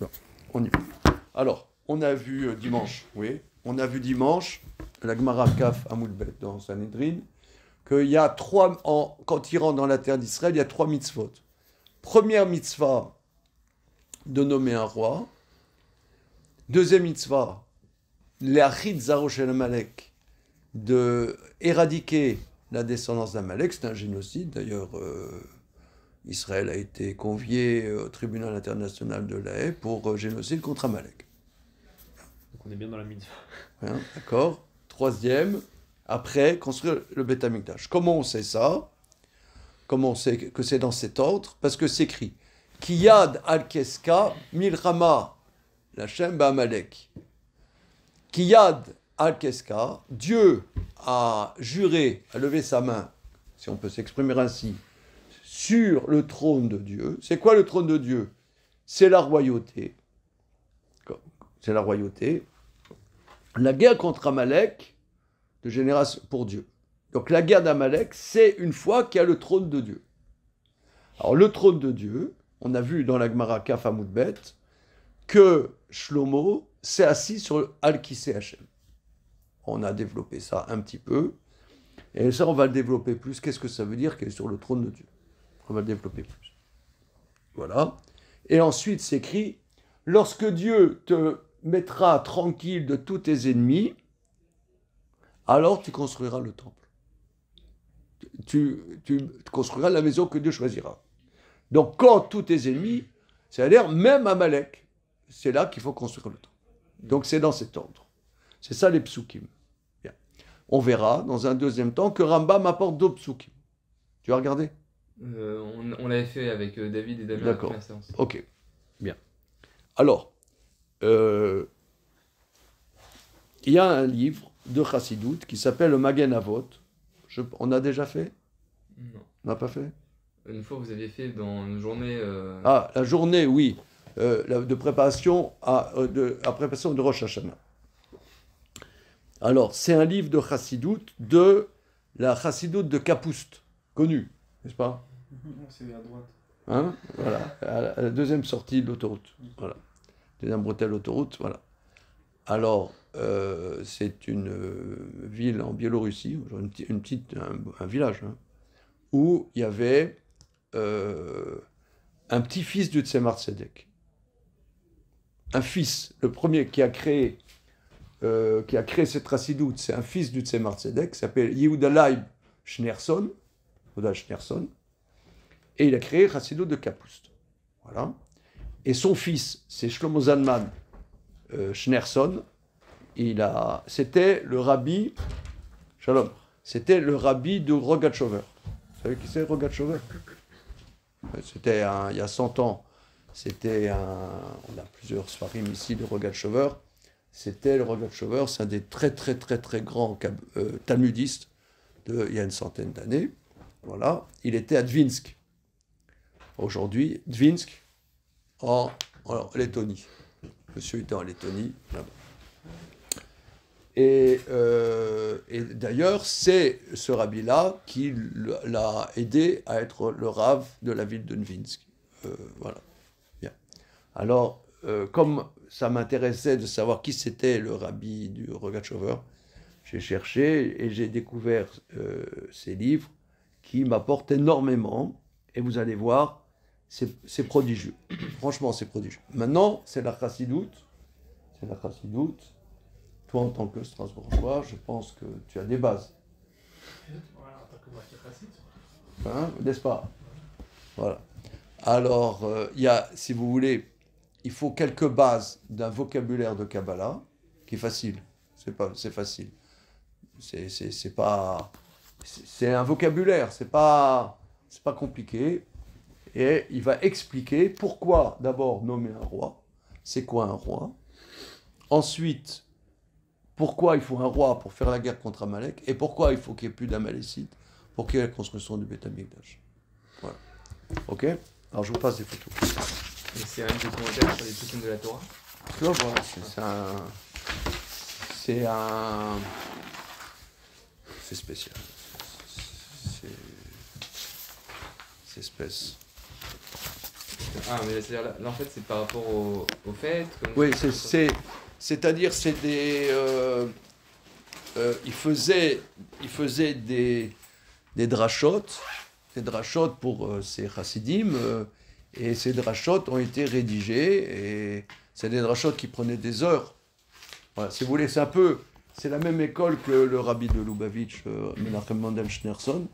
Bon, on y va. Alors, on a vu dimanche, oui, on a vu dimanche, la Gemara Kaf Amoudbet dans Sanhedrin, qu'il y a quand il rentre dans la terre d'Israël, il y a 3 mitzvot. Première mitzvah, de nommer un roi. Deuxième mitzvah, l'achid zarosh el Amalek, de éradiquer la descendance d'Amalek. C'est un génocide. D'ailleurs, Israël a été convié au tribunal international de La Haye pour génocide contre Amalek. Donc on est bien dans la mitzvah. Hein, d'accord. Troisième, après, construire le Beth Amikdash. Comment on sait ça? Comment on sait que c'est dans cet ordre? Parce que c'est écrit Kiyad al-Keska milchama l'Hachem ba'Amalek. Kiyad al-Keska, Dieu a juré, a levé sa main, si on peut s'exprimer ainsi, sur le trône de Dieu. C'est quoi le trône de Dieu? C'est la royauté. C'est la royauté. La guerre contre Amalek, de génération pour Dieu. Donc la guerre d'Amalek, c'est une fois qu'il y a le trône de Dieu. Alors le trône de Dieu, on a vu dans la Gemara Kaf Amoudbet que Shlomo s'est assis sur Al-Kiseh Hashem. On a développé ça un petit peu. Et ça, on va le développer plus. Qu'est-ce que ça veut dire qu'il est sur le trône de Dieu? On va le développer plus. Voilà. Et ensuite, c'est écrit, lorsque Dieu te mettra tranquille de tous tes ennemis, alors tu construiras le temple. Tu construiras la maison que Dieu choisira. Donc, quand tous tes ennemis, c'est-à-dire même Amalek, c'est là qu'il faut construire le temple. Donc, c'est dans cet ordre. C'est ça les psukim. Bien. On verra dans un deuxième temps que Rambam apporte d'autres psukim. Tu as regardé? On l'avait fait avec David et Damien. D'accord. La première séance. Ok. Bien. Alors, il y a un livre de Chassidut qui s'appelle le Magen Avot. On a déjà fait? Non. On n'a pas fait? Une fois, vous aviez fait dans une journée. Ah, la journée, oui, de préparation préparation de Rosh Hashanah. Alors, c'est un livre de Chassidut, de la Chassidut de Kapoust, connue, n'est-ce pas? C'est à droite. Hein? Voilà, à la deuxième sortie de l'autoroute. Voilà, deuxième bretelle autoroute, voilà. Alors, c'est une ville en Biélorussie, un village, hein, où il y avait un petit-fils du Tzemar Tzedek. Un fils, le premier qui a créé cette Chassidut, c'est un fils du Tzemar Tzedek, qui s'appelle Yehuda Leib Schneerson, et il a créé Chassidut de Kapoust. Voilà. Et son fils, c'est Shlomo Zalman Schneerson. C'était le rabbi, Shalom, c'était le rabbi de Rogatchover. Vous savez qui c'est Rogatchover? C'était il y a 100 ans. On a plusieurs sfarim ici de Rogatchover. C'était le Rogatchover, c'est un des très très très très grands talmudistes il y a une centaine d'années. Voilà, il était à Dvinsk. Aujourd'hui, Dvinsk, en Lettonie. Monsieur était en Lettonie, là-bas. Et d'ailleurs, c'est ce rabbi-là qui l'a aidé à être le rav de la ville de Dvinsk. Voilà. Bien. Alors, comme ça m'intéressait de savoir qui c'était le rabbi du Rogatchover, j'ai cherché et j'ai découvert ces livres qui m'apportent énormément. Et vous allez voir, c'est prodigieux. Franchement, c'est prodigieux. Maintenant, c'est la Chassidut. C'est la Chassidut. Toi, en tant que Strasbourgeois, je pense que tu as des bases. Voilà, en tant que moitié chassid. Hein, n'est-ce pas? Voilà. Alors, il y a, si vous voulez, il faut quelques bases d'un vocabulaire de Kabbalah qui est facile. C'est facile. C'est un vocabulaire, c'est pas compliqué. Et il va expliquer pourquoi, d'abord, nommer un roi. C'est quoi un roi? Ensuite, pourquoi il faut un roi pour faire la guerre contre Amalek? Et pourquoi il faut qu'il n'y ait plus d'Amalécites pour qu'il y ait la construction du Beth Amikdash. Voilà. Ok? Alors je vous passe des photos. Et c'est un documentaire sur les psukim de la Torah. Tu vois, voilà, c'est spécial. C'est Ah, mais c'est-à-dire là, en fait, c'est par rapport au fait. Oui, c'est-à-dire, c'est des. Il faisait des drachotes pour ces chassidim, et ces drachotes ont été rédigées, et c'est des drachotes qui prenaient des heures. Voilà, si vous voulez, c'est la même école que le rabbi de Lubavitch, Menachem Mendel Schneerson,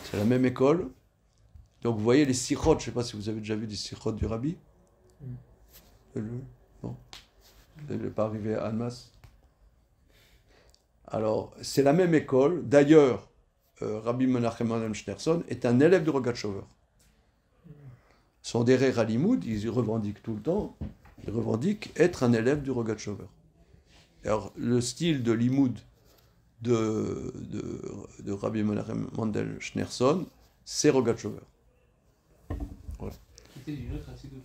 c'est la même école. Donc vous voyez les sichot, je ne sais pas si vous avez déjà vu des sichot du rabbi. Non, vous n'êtes pas arrivé à Almas. Alors, c'est la même école. D'ailleurs, Rabbi Menachem Mendel Schneerson est un élève de Rogatchover. Son derrière à Limoud, il revendique tout le temps, il revendique être un élève du Rogatchover. Alors, le style de Limoud de Rabbi Menachem Mendel Schneerson, c'est Rogatchover. Voilà. C'était d'une autre institut.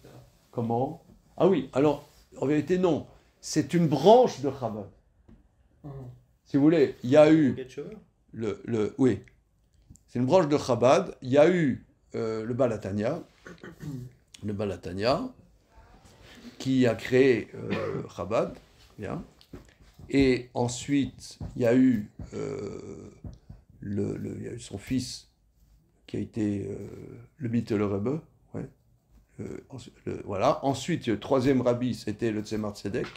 Comment? Ah oui, alors, en vérité, non. C'est une branche de Chabad. Si vous voulez, il y a eu oui, c'est une branche de Chabad. Il y a eu le Balatania, qui a créé Chabad, bien. Et ensuite, il y a eu son fils qui a été le Bittel Rebbe, ouais. Voilà. Ensuite, le troisième rabbi, c'était le Tzemar Tzedek.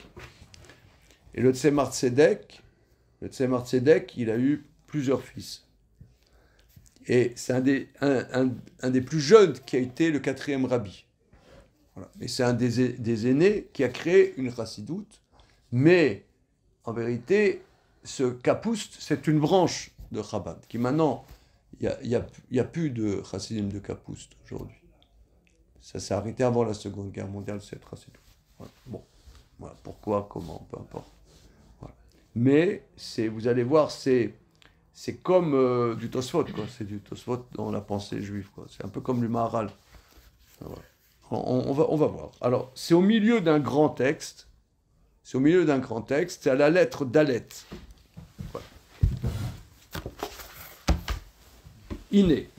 Et le Tzemar Tzedek, il a eu plusieurs fils. Et c'est un des plus jeunes qui a été le quatrième rabbi. Voilà. Et c'est un des aînés qui a créé une chassidoute. Mais, en vérité, ce Kapoust, c'est une branche de Chabad, qui maintenant, il n'y a plus de chassidim de Kapoust aujourd'hui. Ça s'est arrêté avant la Seconde Guerre mondiale, cette chassidoute. Voilà. Bon, voilà. Pourquoi, comment, peu importe. Mais vous allez voir, c'est comme du Tosfot, quoi. C'est du Tosfot dans la pensée juive, quoi. C'est un peu comme du Maharal. Voilà. On va voir. Alors, c'est au milieu d'un grand texte. C'est à la lettre Dalet. Voilà. Iné.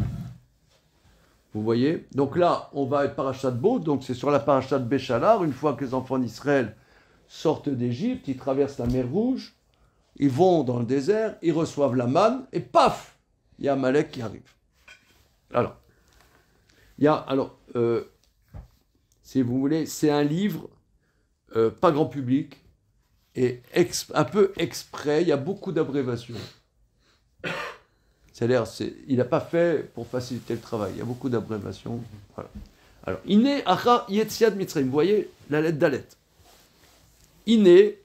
Vous voyez? Donc là, on va être parachat Bo, donc c'est sur la parachat Béchalar. Une fois que les enfants d'Israël sortent d'Égypte, ils traversent la mer Rouge. Ils vont dans le désert, ils reçoivent la manne, et paf, il y a Amalek qui arrive. Alors, si vous voulez, c'est un livre pas grand public, et un peu exprès, il y a beaucoup d'abréviations. C'est-à-dire, il n'a pas fait pour faciliter le travail, il y a beaucoup d'abréviations. Voilà. Alors, Iné Acha Yetziat Mitzrayim, vous voyez la lettre Dalet. Iné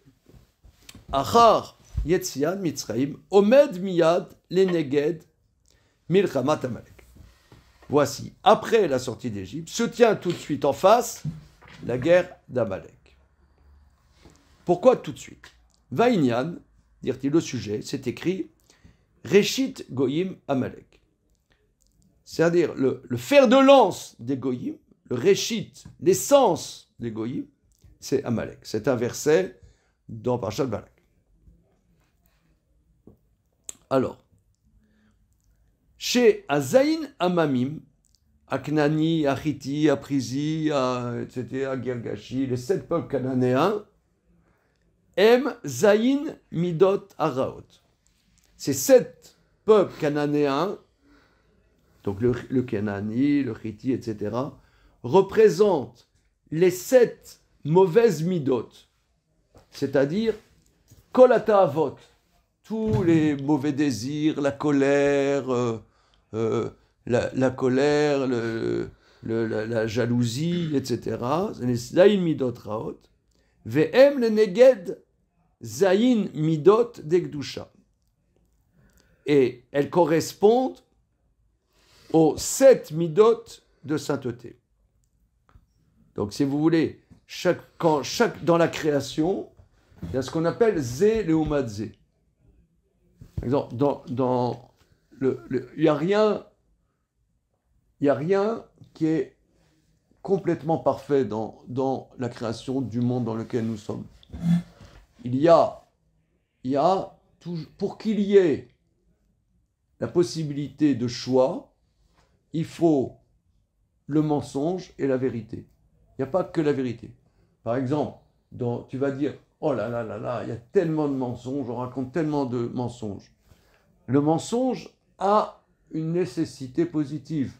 Achar Yetziat Mitzrayim, Omed Miyad Leneged Milchamat Amalek. Voici, après la sortie d'Égypte, se tient tout de suite en face la guerre d'Amalek. Pourquoi tout de suite? Vaïnian, dire-t-il le sujet, c'est écrit Réchit Goyim Amalek. C'est-à-dire le fer de lance des Goyim, le Réchit, l'essence des Goyim, c'est Amalek. C'est un verset dans Parashat Balak. Alors, chez Azaïn Amamim, Aknani, Achiti, Aprizi, etc., Girgashi, les 7 peuples cananéens, M. Zaïn Midot Araot. Ces 7 peuples cananéens, donc le Canani, le Chiti, etc., représentent les 7 mauvaises midot, c'est-à-dire Kolata Avot, tous les mauvais désirs, la colère, la colère, la jalousie, etc. Les Zayin Midot Raot. Ve'em le Neged Zayin Midot Degdusha. Et elles correspondent aux 7 midot de sainteté. Donc, si vous voulez, dans la création, il y a ce qu'on appelle Zé Leumad Zé. Par exemple, il n'y a rien qui est complètement parfait dans la création du monde dans lequel nous sommes. Il y a pour qu'il y ait la possibilité de choix, il faut le mensonge et la vérité. Il n'y a pas que la vérité. Par exemple, tu vas dire, oh là là là là, il y a tellement de mensonges, on raconte tellement de mensonges. Le mensonge a une nécessité positive.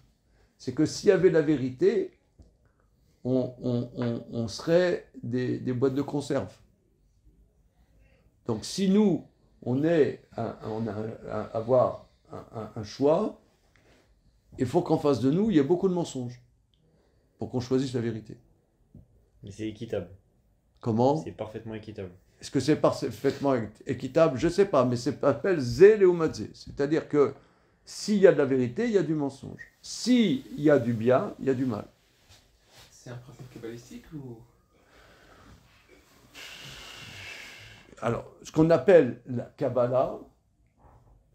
C'est que s'il y avait la vérité, on serait des boîtes de conserve. Donc si nous, on a avoir un choix, il faut qu'en face de nous, il y ait beaucoup de mensonges pour qu'on choisisse la vérité. Mais c'est équitable. Comment? C'est parfaitement équitable. Est-ce que c'est parfaitement équitable? Je ne sais pas, mais ça s'appelle zé léomadze. C'est-à-dire que s'il y a de la vérité, il y a du mensonge. S'il y a du bien, il y a du mal. C'est un principe kabbalistique ou... Alors, ce qu'on appelle la Kabbalah,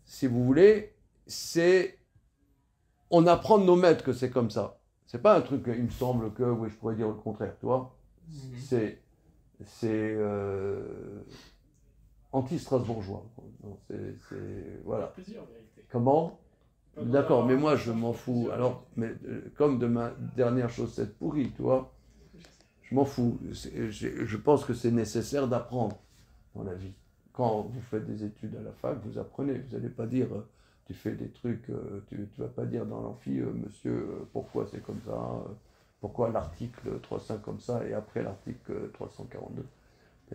si vous voulez, c'est... On apprend de nos maîtres que c'est comme ça. C'est pas un truc, il me semble que, oui, je pourrais dire le contraire, tu vois. C'est anti-strasbourgeois. Voilà. Plusieurs vérités. Comment? D'accord, mais moi je m'en fous. Alors, mais comme de ma dernière chaussette pourrie, tu vois, je m'en fous. Je pense que c'est nécessaire d'apprendre dans la vie. Quand vous faites des études à la fac, vous apprenez. Vous n'allez pas dire, tu fais des trucs, tu vas pas dire dans l'amphi, monsieur, pourquoi c'est comme ça, pourquoi l'article 305 comme ça, et après l'article 342.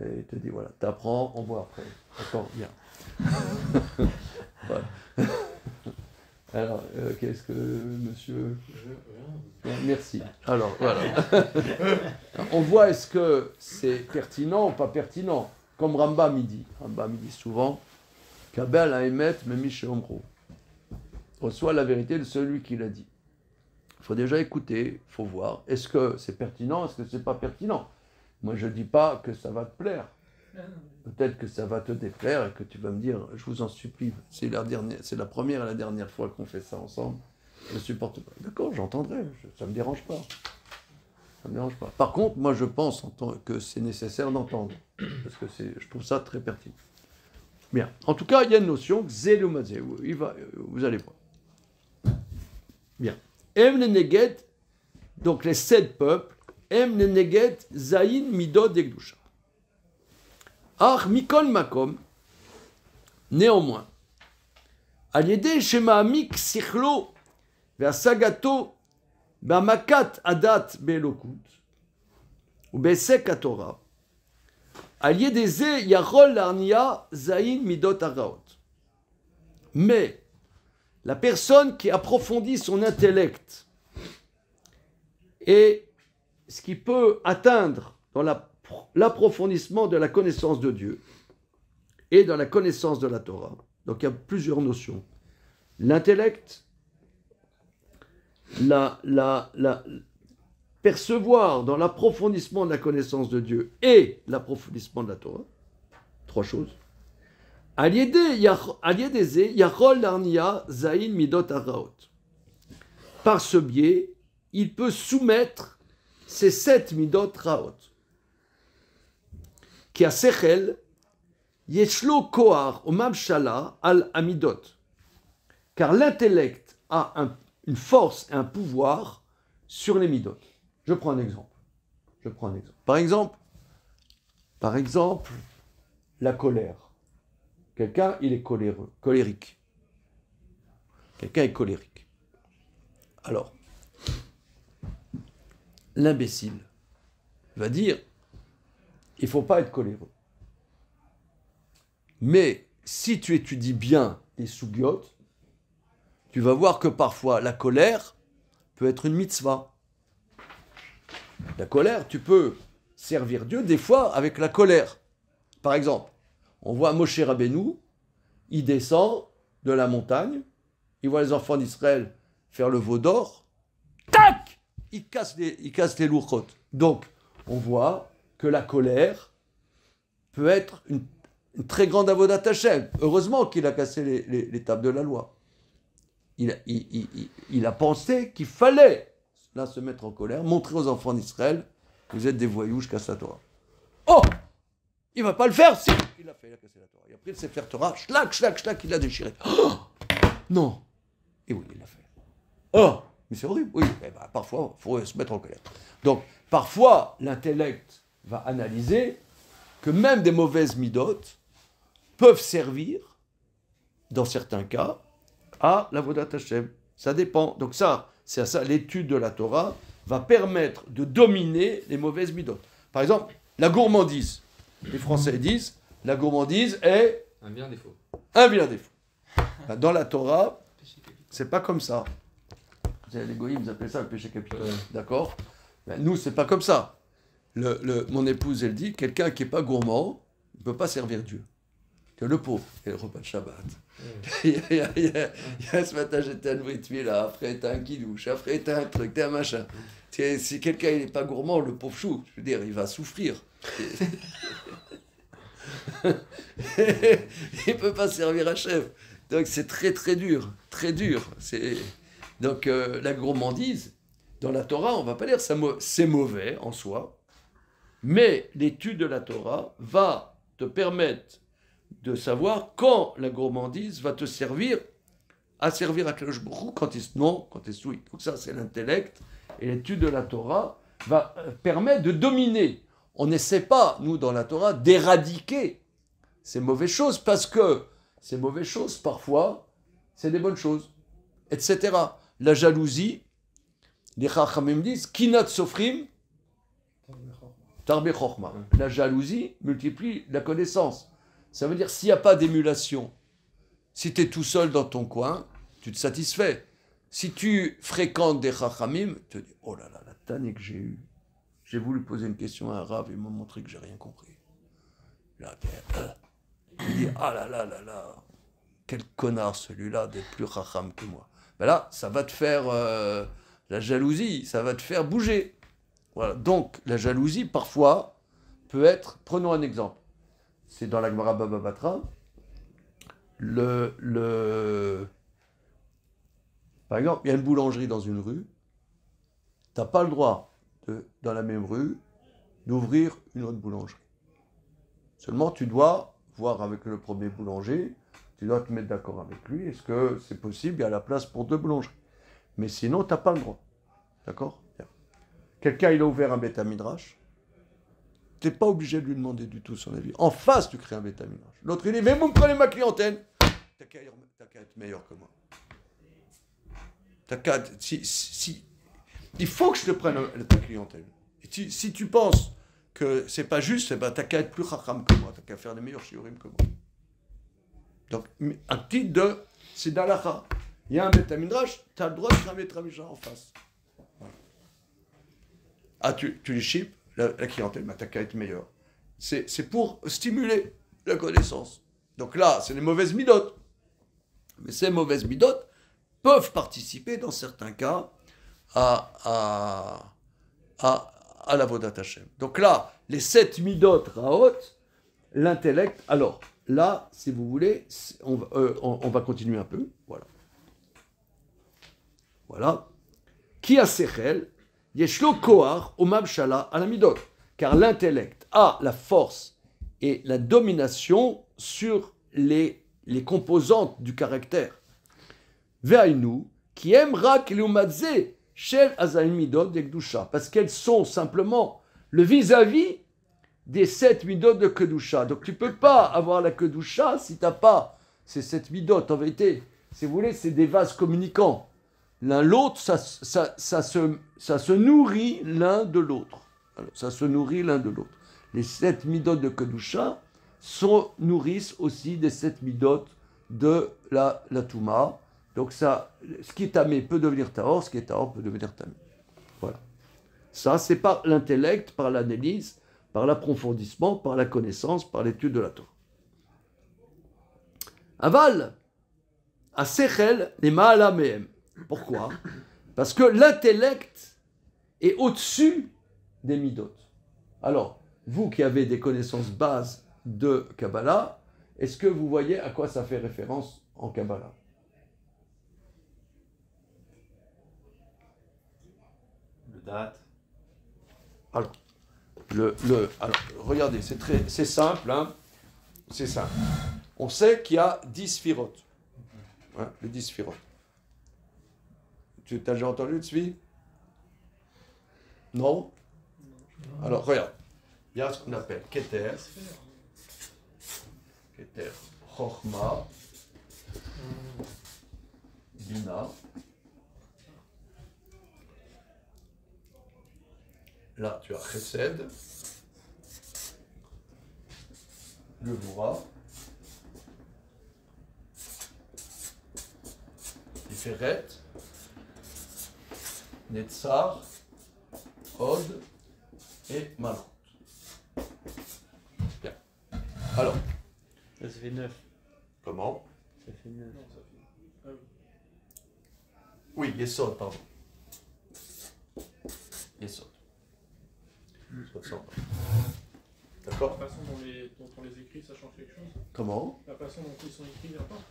Et il te dit, voilà, t'apprends, on voit après. Attends, bien. Voilà. Alors, qu'est-ce que monsieur... Merci. Alors, voilà. On voit est-ce que c'est pertinent ou pas pertinent. Comme Rambam il dit. Rambam il dit souvent Kabel a émet, mais Miché Omro. Reçoit la vérité de celui qui l'a dit. Il faut déjà écouter, il faut voir. Est-ce que c'est pertinent, est-ce que c'est pas pertinent? Moi, je ne dis pas que ça va te plaire. Peut-être que ça va te déplaire et que tu vas me dire, je vous en supplie, c'est la première et la dernière fois qu'on fait ça ensemble, je ne supporte pas. D'accord, j'entendrai, ça ne me dérange pas. Ça me dérange pas. Par contre, moi je pense que c'est nécessaire d'entendre, parce que je trouve ça très pertinent. Bien, en tout cas, il y a une notion, Zélumadze, vous allez voir. Bien. Em le Neged, donc les 7 peuples, Em le Neged, Zayin Midod Egdusha. Ach mikol makom, néanmoins, al-yedei shema'amik sichlo ve'asagato ba'makat adat be'elokut u'be'sek haTorah, al-yedei ze yachol l'arnia zayin midot haraot. Mais la personne qui approfondit son intellect et ce qui peut atteindre dans l'approfondissement de la connaissance de Dieu et dans la connaissance de la Torah. Donc il y a plusieurs notions. L'intellect, percevoir dans l'approfondissement de la connaissance de Dieu et l'approfondissement de la Torah, 3 choses. Par ce biais, il peut soumettre ces 7 midot raot. Qui a sechel, yeshlo kohar o mamshala al amidot. Car l'intellect a une force et un pouvoir sur les midot. Je prends un exemple. Par exemple, la colère. Quelqu'un, il est colérique. Quelqu'un est colérique. Alors, l'imbécile va dire, il ne faut pas être coléreux. Mais si tu étudies bien les sougiotes, tu vas voir que parfois la colère peut être une mitzvah. La colère, tu peux servir Dieu des fois avec la colère. Par exemple, on voit Moshe Rabbeinu, il descend de la montagne, il voit les enfants d'Israël faire le veau d'or, tac, il casse les louchot. Donc, on voit que la colère peut être une très grande avodat Hashem. Heureusement qu'il a cassé les tables de la loi. Il a pensé qu'il fallait là se mettre en colère, montrer aux enfants d'Israël que vous êtes des voyous, je casse la Torah. Oh, il ne va pas le faire, si il a fait, il a cassé la Torah. Il a pris le Sefer Torah, schlac, il l'a déchiré. Oh, non. Et oui, il l'a fait. Oh, Mais c'est horrible, oui. Eh ben, parfois, il faut se mettre en colère. Donc, parfois, l'intellect va analyser que même des mauvaises midotes peuvent servir, dans certains cas, à la Vodat Hashem. Ça dépend. Donc ça, c'est ça, l'étude de la Torah va permettre de dominer les mauvaises midotes. Par exemple, la gourmandise. Les Français disent, la gourmandise est Un bien défaut. un vilain défaut. Ben, dans la Torah, c'est pas comme ça. Les goïms, ils appellent ça le péché capital. D'accord? Ben, nous, c'est pas comme ça. Mon épouse, elle dit, quelqu'un qui n'est pas gourmand ne peut pas servir Dieu. Que le pauvre, et le repas de Shabbat. Il y a ce matin, j'étais à Nourriture, là, après t'as un kidouche, après t'as un truc, t'as un machin. Si quelqu'un n'est pas gourmand, le pauvre chou, je veux dire, il va souffrir. Il ne peut pas servir à chef. Donc c'est très très dur, très dur. Donc la gourmandise, dans la Torah, on ne va pas dire c'est mauvais en soi, mais l'étude de la Torah va te permettre de savoir quand la gourmandise va te servir à Kadosh Baruch Hu, quand il souille. Donc ça, c'est l'intellect. Et l'étude de la Torah va permettre de dominer. On n'essaie pas, nous, dans la Torah, d'éradiquer ces mauvaises choses, parce que ces mauvaises choses, parfois, c'est des bonnes choses, etc. La jalousie, les Chachamim disent, Kinat Sofrim, Tarbe Chochma. La jalousie multiplie la connaissance. Ça veut dire, s'il n'y a pas d'émulation, si tu es tout seul dans ton coin, tu te satisfais. Si tu fréquentes des Chachamim, tu te dis, oh là là, la tannée que j'ai eue. J'ai voulu poser une question à un Rav, il m'a montré que j'ai rien compris. Là, il dit, ah là là là là, quel connard celui-là d'être plus Chacham que moi. Ben là, ça va te faire la jalousie, ça va te faire bouger. Voilà. Donc, la jalousie, parfois, peut être, prenons un exemple. C'est dans la Gemara Baba Batra. Par exemple, il y a une boulangerie dans une rue. Tu n'as pas le droit, dans la même rue, d'ouvrir une autre boulangerie. Seulement, tu dois voir avec le premier boulanger, tu dois te mettre d'accord avec lui. Est-ce que c'est possible? Il y a la place pour 2 boulangeries. Mais sinon, tu n'as pas le droit. D'accord? Quelqu'un, il a ouvert un Beth Midrash. Tu n'es pas obligé de lui demander du tout son avis. En face, tu crées un Beth Midrash. L'autre, il dit, mais vous me prenez ma clientèle. T'as qu'à être meilleur que moi. Il faut que je te prenne ta clientèle. Et si tu penses que c'est pas juste, eh ben, t'as qu'à être plus chacham que moi. T'as qu'à faire des meilleurs shiurim que moi. Donc, un titre de, c'est d'Alacha. Il y a un Beth Midrash, tu as le droit de faire un Beth Midrash en face. Voilà. Ah, tu les chips, la clientèle, t'as qu'à être meilleur. C'est pour stimuler la connaissance. Donc là, c'est les mauvaises midotes. Mais ces mauvaises midotes peuvent participer, dans certains cas, à la Vodat Hashem. Donc là, les 7 midotes raot, l'intellect. Alors, là, si vous voulez, on va continuer un peu. Voilà. Voilà. Qui a sechel, yeshlo koar, omab shala, à la midot. Car l'intellect a la force et la domination sur les composantes du caractère. Ve'ainu, qui aime rak l'umadze, shel azayin midot de Kedusha, parce qu'elles sont simplement le vis-à-vis des 7 midot de Kedusha. Donc tu ne peux pas avoir la Kedusha si tu n'as pas ces 7 midot. En vérité, si vous voulez, c'est des vases communicants. L'un l'autre, ça se nourrit l'un de l'autre. Alors, ça se nourrit l'un de l'autre. Les 7 midot de Kedusha nourrissent aussi des 7 midot de la Touma. Donc ça, ce qui est tamé peut devenir taor, ce qui est taor peut devenir tamé. Voilà. Ça, c'est par l'intellect, par l'analyse, par l'approfondissement, par la connaissance, par l'étude de la Torah. Aval, à Sechel, les Ma'ala Mehem. Pourquoi? Parce que l'intellect est au-dessus des midot. Alors, vous qui avez des connaissances bases de Kabbalah, est-ce que vous voyez à quoi ça fait référence en Kabbalah? Le date. Alors, alors, regardez, c'est simple, hein, c'est simple. On sait qu'il y a 10 sphirotes. Hein, les 10 sphirotes. Tu as déjà entendu Tzvi? Non? Alors, regarde. Il y a ce qu'on appelle Keter. Keter. Chochma. Bina. Là, tu as Chesed. Gevura. Tiferet. Netzar. Od. Et Malchut. Bien. Alors. Ça fait 9. Comment? Ça fait 9. Non, ça fait. Ah oui. Oui, Yesod, pardon. Yesod. 60. D'accord? La façon dont on les écrit, ça change quelque chose? Comment? La façon dont ils sont écrits, importe?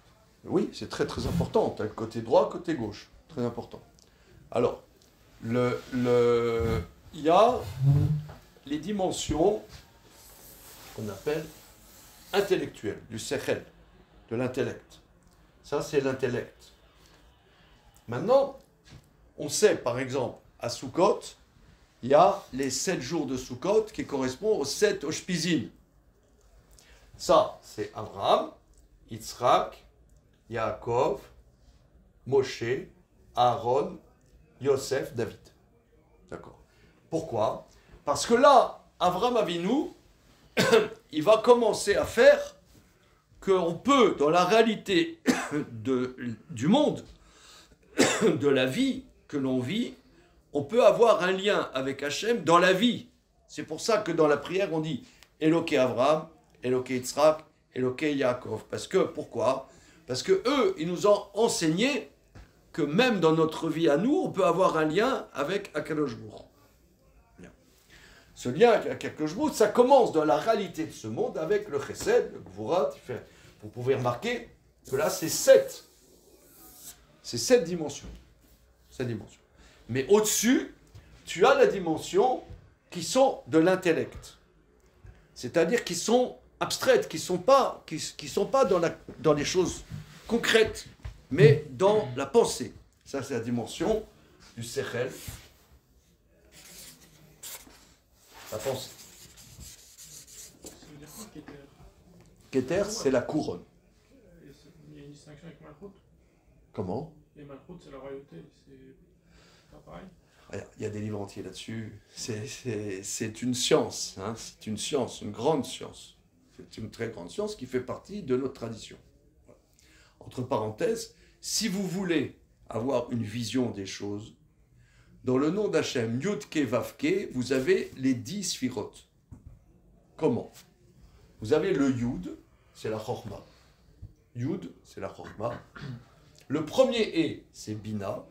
Oui, c'est très très important. Tu as le côté droit, côté gauche. Très important. Alors, il y a les dimensions qu'on appelle intellectuelles, du sechel, de l'intellect. Ça, c'est l'intellect. Maintenant, on sait, par exemple, à Sukkot, il y a les 7 jours de Sukkot qui correspondent aux 7 Oshpizim. Ça, c'est Abraham, Yitzhak, Yaakov, Moshe, Aaron, Yosef, David. D'accord. Pourquoi? Parce que là, Avraham Avinu, il va commencer à faire qu'on peut, dans la réalité du monde, de la vie que l'on vit, on peut avoir un lien avec Hachem dans la vie. C'est pour ça que dans la prière, on dit Eloké Avraham, Eloké Yitzhak, Eloké Yaakov. Parce que, pourquoi? Parce que eux, ils nous ont enseigné que même dans notre vie à nous, on peut avoir un lien avec Akadosh Baruch Hu. Ce lien avec Akadosh Baruch Hu, ça commence dans la réalité de ce monde avec le Chesed, le Gvura. Vous pouvez remarquer que là, c'est 7. C'est 7 dimensions. 7 dimensions. Mais au-dessus, tu as la dimension qui sont de l'intellect. C'est-à-dire qui sont abstraites, qui ne sont pas, dans les choses concrètes, mais dans la pensée. Ça, c'est la dimension du sechel, la pensée. Ça veut dire quoi, Keter? Keter, c'est la couronne. Il y a une distinction avec Malchut? Comment? Et Malchut, c'est la royauté, c'est pas pareil? Il y a des livres entiers là-dessus. C'est une science, hein. C'est une science, une grande science. C'est une très grande science qui fait partie de notre tradition. Voilà. Entre parenthèses, si vous voulez avoir une vision des choses, dans le nom d'Hachem, Yud-Ke Vav-Ke, vous avez les 10 sphirotes. Comment? Vous avez le Yud, c'est la Chorma. Yud, c'est la Chorma. Le premier E, c'est Bina.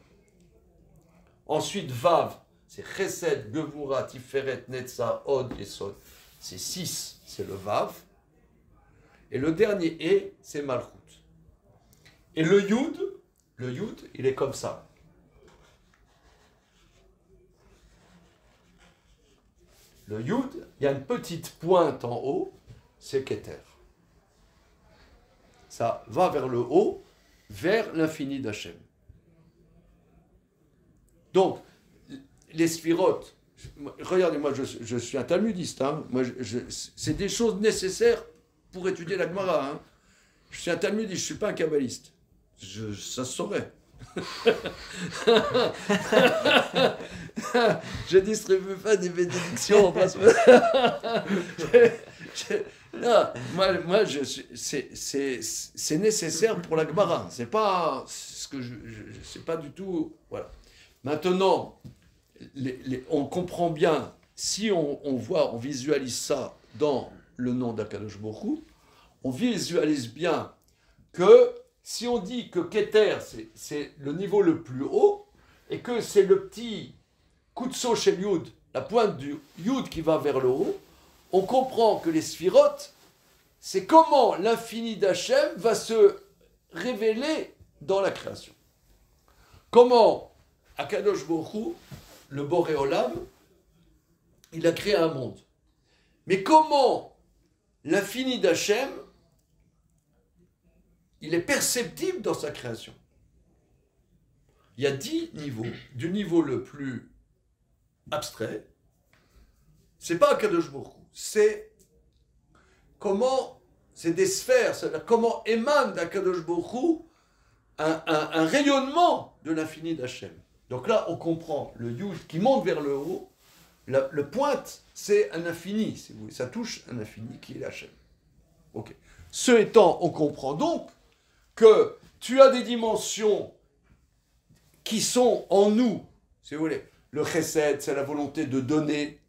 Ensuite, Vav, c'est Chesed, Gevura, Tiferet, Netza, Od, Yesod. C'est 6, c'est le Vav. Et le dernier E, c'est Malchut. Et le Yud, il est comme ça. Le Yud, il y a une petite pointe en haut, c'est Keter. Ça va vers le haut, vers l'infini d'Hachem. Donc, les sphirotes, regardez, moi je suis un talmudiste, hein. Moi, c'est des choses nécessaires pour étudier la Gemara. Hein. Je suis un talmudiste, je ne suis pas un kabbaliste. Ça se saurait. Je distribue pas des bénédictions. Non, moi c'est nécessaire pour la Gemara. C'est pas ce que c'est pas du tout. Voilà. Maintenant, on comprend bien, si on voit, on visualise ça dans le nom d'Akadosh Baruch Hu, on visualise bien que si on dit que Keter, c'est le niveau le plus haut, et que c'est le petit Kutso Shel Yud, la pointe du Yud qui va vers le haut, on comprend que les sphirotes, c'est comment l'infini d'Hachem va se révéler dans la création. Comment Akadosh Baruch Hu, le Boré Olam, il a créé un monde. Mais comment l'infini d'Hachem, il est perceptible dans sa création. il y a 10 niveaux. Du niveau le plus abstrait, c'est pas Akadosh Baruch Hu, c'est comment, c'est des sphères, c'est-à-dire comment émane d'Akadosh Baruch Hu un rayonnement de l'infini d'Hachem. Donc là, on comprend le Yud qui monte vers le haut, le pointe, c'est un infini, si vous voulez, ça touche un infini qui est Hachem. Ok. Ce étant, on comprend donc que tu as des dimensions qui sont en nous, si vous voulez. Le chesed, c'est la volonté de donner.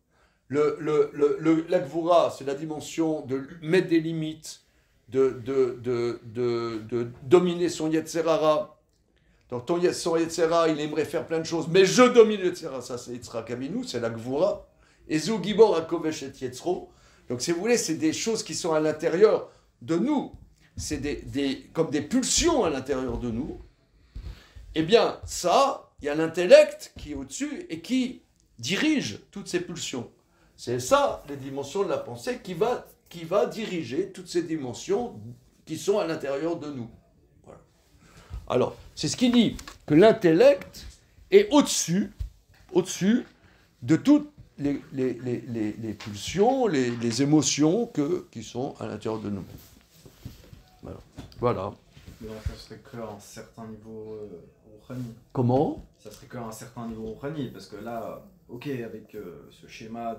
La gvura, c'est la dimension de mettre des limites, de dominer son yetzerara. Donc son yetzerara, il aimerait faire plein de choses, mais je domine le yetzerara, ça c'est Yitzhak Avinu, c'est la gvura. Et Zu Gibor Akovesh et Yetzro. Donc si vous voulez, c'est des choses qui sont à l'intérieur de nous. C'est comme des pulsions à l'intérieur de nous. Eh bien, ça, il y a l'intellect qui est au-dessus et qui dirige toutes ces pulsions. C'est ça, les dimensions de la pensée, qui va diriger toutes ces dimensions qui sont à l'intérieur de nous. Voilà. Alors, c'est ce qui dit que l'intellect est au-dessus de toutes les pulsions, les émotions qui sont à l'intérieur de nous. Voilà. Mais donc, ça serait qu'à un certain niveau Rouhani. Comment ? Ça serait qu'à un certain niveau Rouhani, parce que là, ok, avec ce schéma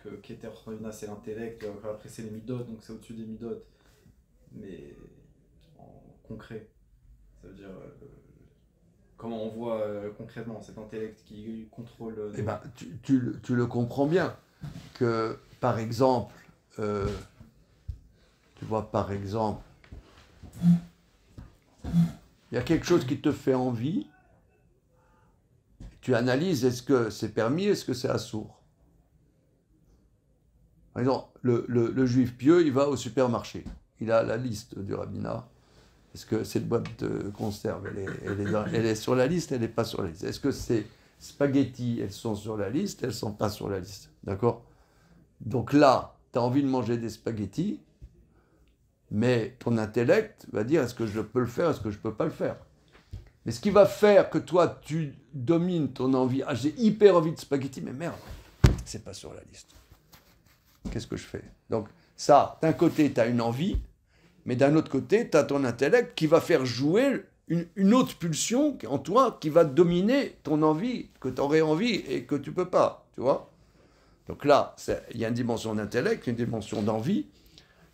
que Keter Rouhana, c'est l'intellect, après c'est les midot, donc c'est au-dessus des midot. Mais en concret, ça veut dire comment on voit concrètement cet intellect qui contrôle. Eh ben, tu le comprends bien que, par exemple, tu vois, par exemple, il y a quelque chose qui te fait envie, tu analyses, est-ce que c'est permis, est-ce que c'est assourd. Par exemple, le juif pieux, il va au supermarché, il a la liste du rabbinat. Est-ce que cette boîte de conserve, elle est sur la liste, elle n'est pas sur la liste? Est-ce que ces spaghettis, elles sont sur la liste, elles ne sont pas sur la liste? D'accord? Donc là, tu as envie de manger des spaghettis, mais ton intellect va dire, est-ce que je peux le faire, est-ce que je ne peux pas le faire? Mais ce qui va faire que toi, tu domines ton envie, ah, j'ai hyper envie de spaghettis, mais merde, c'est pas sur la liste. Qu'est-ce que je fais? Donc ça, d'un côté, tu as une envie, mais d'un autre côté, tu as ton intellect qui va faire jouer une autre pulsion en toi qui va dominer ton envie, que tu aurais envie et que tu peux pas, tu vois? Donc là, il y a une dimension d'intellect, une dimension d'envie,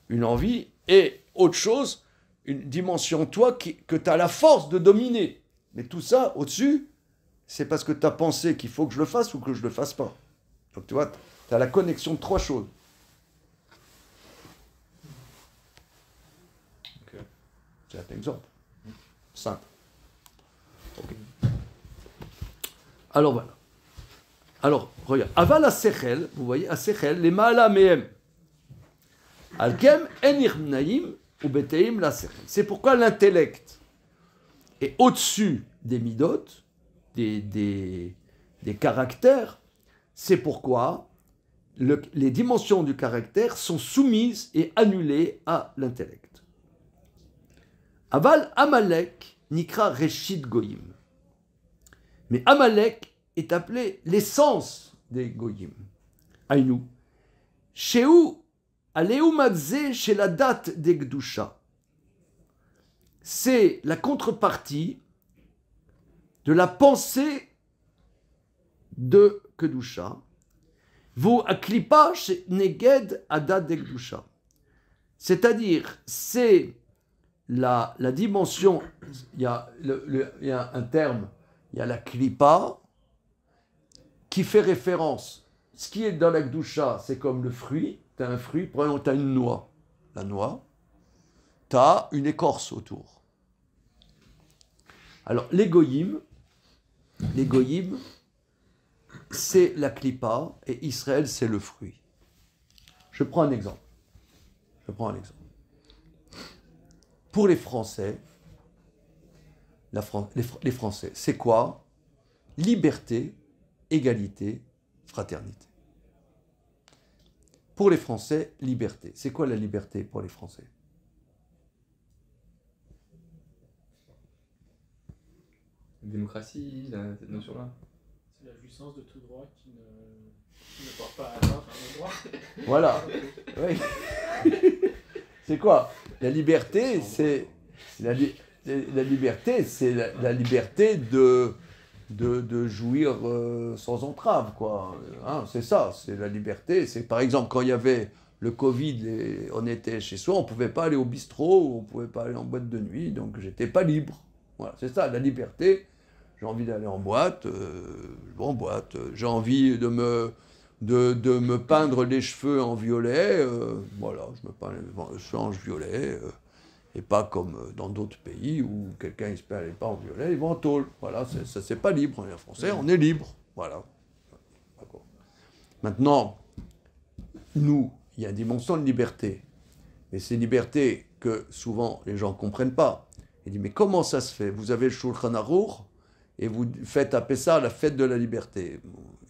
une envie, et autre chose, une dimension toi que tu as la force de dominer. Mais tout ça, au-dessus, c'est parce que tu as pensé qu'il faut que je le fasse ou que je le fasse pas. Donc tu vois, tu as la connexion de trois choses. C'est un exemple. Simple. Okay. Alors voilà. Alors, regarde. Aval asechel, vous voyez, asechel, les ma'ala mehem. Alkem en irnaim ou beteim la sechel. C'est pourquoi l'intellect est au-dessus des midot, des caractères. C'est pourquoi les dimensions du caractère sont soumises et annulées à l'intellect. Aval Amalek nikra Reshit Goyim. Mais Amalek est appelé l'essence des Goyim. Aïnou. Sheu Aleumadze chez la date des Gdusha. C'est la contrepartie de la pensée de Kedusha. Vous aklipa chez Neged Adat de Gdusha. C'est-à-dire, c'est la dimension, il y a un terme, il y a la klipa, qui fait référence. Ce qui est dans la Gdusha, c'est comme le fruit. Tu as un fruit, par exemple, tu as une noix. La noix, tu as une écorce autour. Alors, les goyim, c'est la klipa, et Israël, c'est le fruit. Je prends un exemple. Pour les Français, les Français, c'est quoi? Liberté, égalité, fraternité. Pour les Français, liberté. C'est quoi la liberté pour les Français? démocratie, cette notion-là. C'est la jouissance de tout droit qui ne porte pas atteinte à un droit. Voilà. Oui. C'est quoi? La liberté, c'est la liberté, c'est la liberté de jouir sans entrave, quoi. Hein, c'est ça, c'est la liberté. C'est par exemple quand il y avait le Covid et on était chez soi, on pouvait pas aller au bistrot, on pouvait pas aller en boîte de nuit, donc j'étais pas libre. Voilà, c'est ça, la liberté. J'ai envie d'aller en boîte, je vais en boîte. J'ai envie de me peindre les cheveux en violet, voilà, je me peins les cheveux en violet, et pas comme dans d'autres pays où quelqu'un il se peint pas en violet, il va en tôle. Voilà, ça c'est pas libre. On est français, on est libre. Voilà. D'accord. Maintenant, nous, il y a une dimension de liberté. Mais c'est une liberté que souvent les gens ne comprennent pas. Ils disent, mais comment ça se fait? Vous avez le Shulchan Aruch et vous faites appeler ça la fête de la liberté.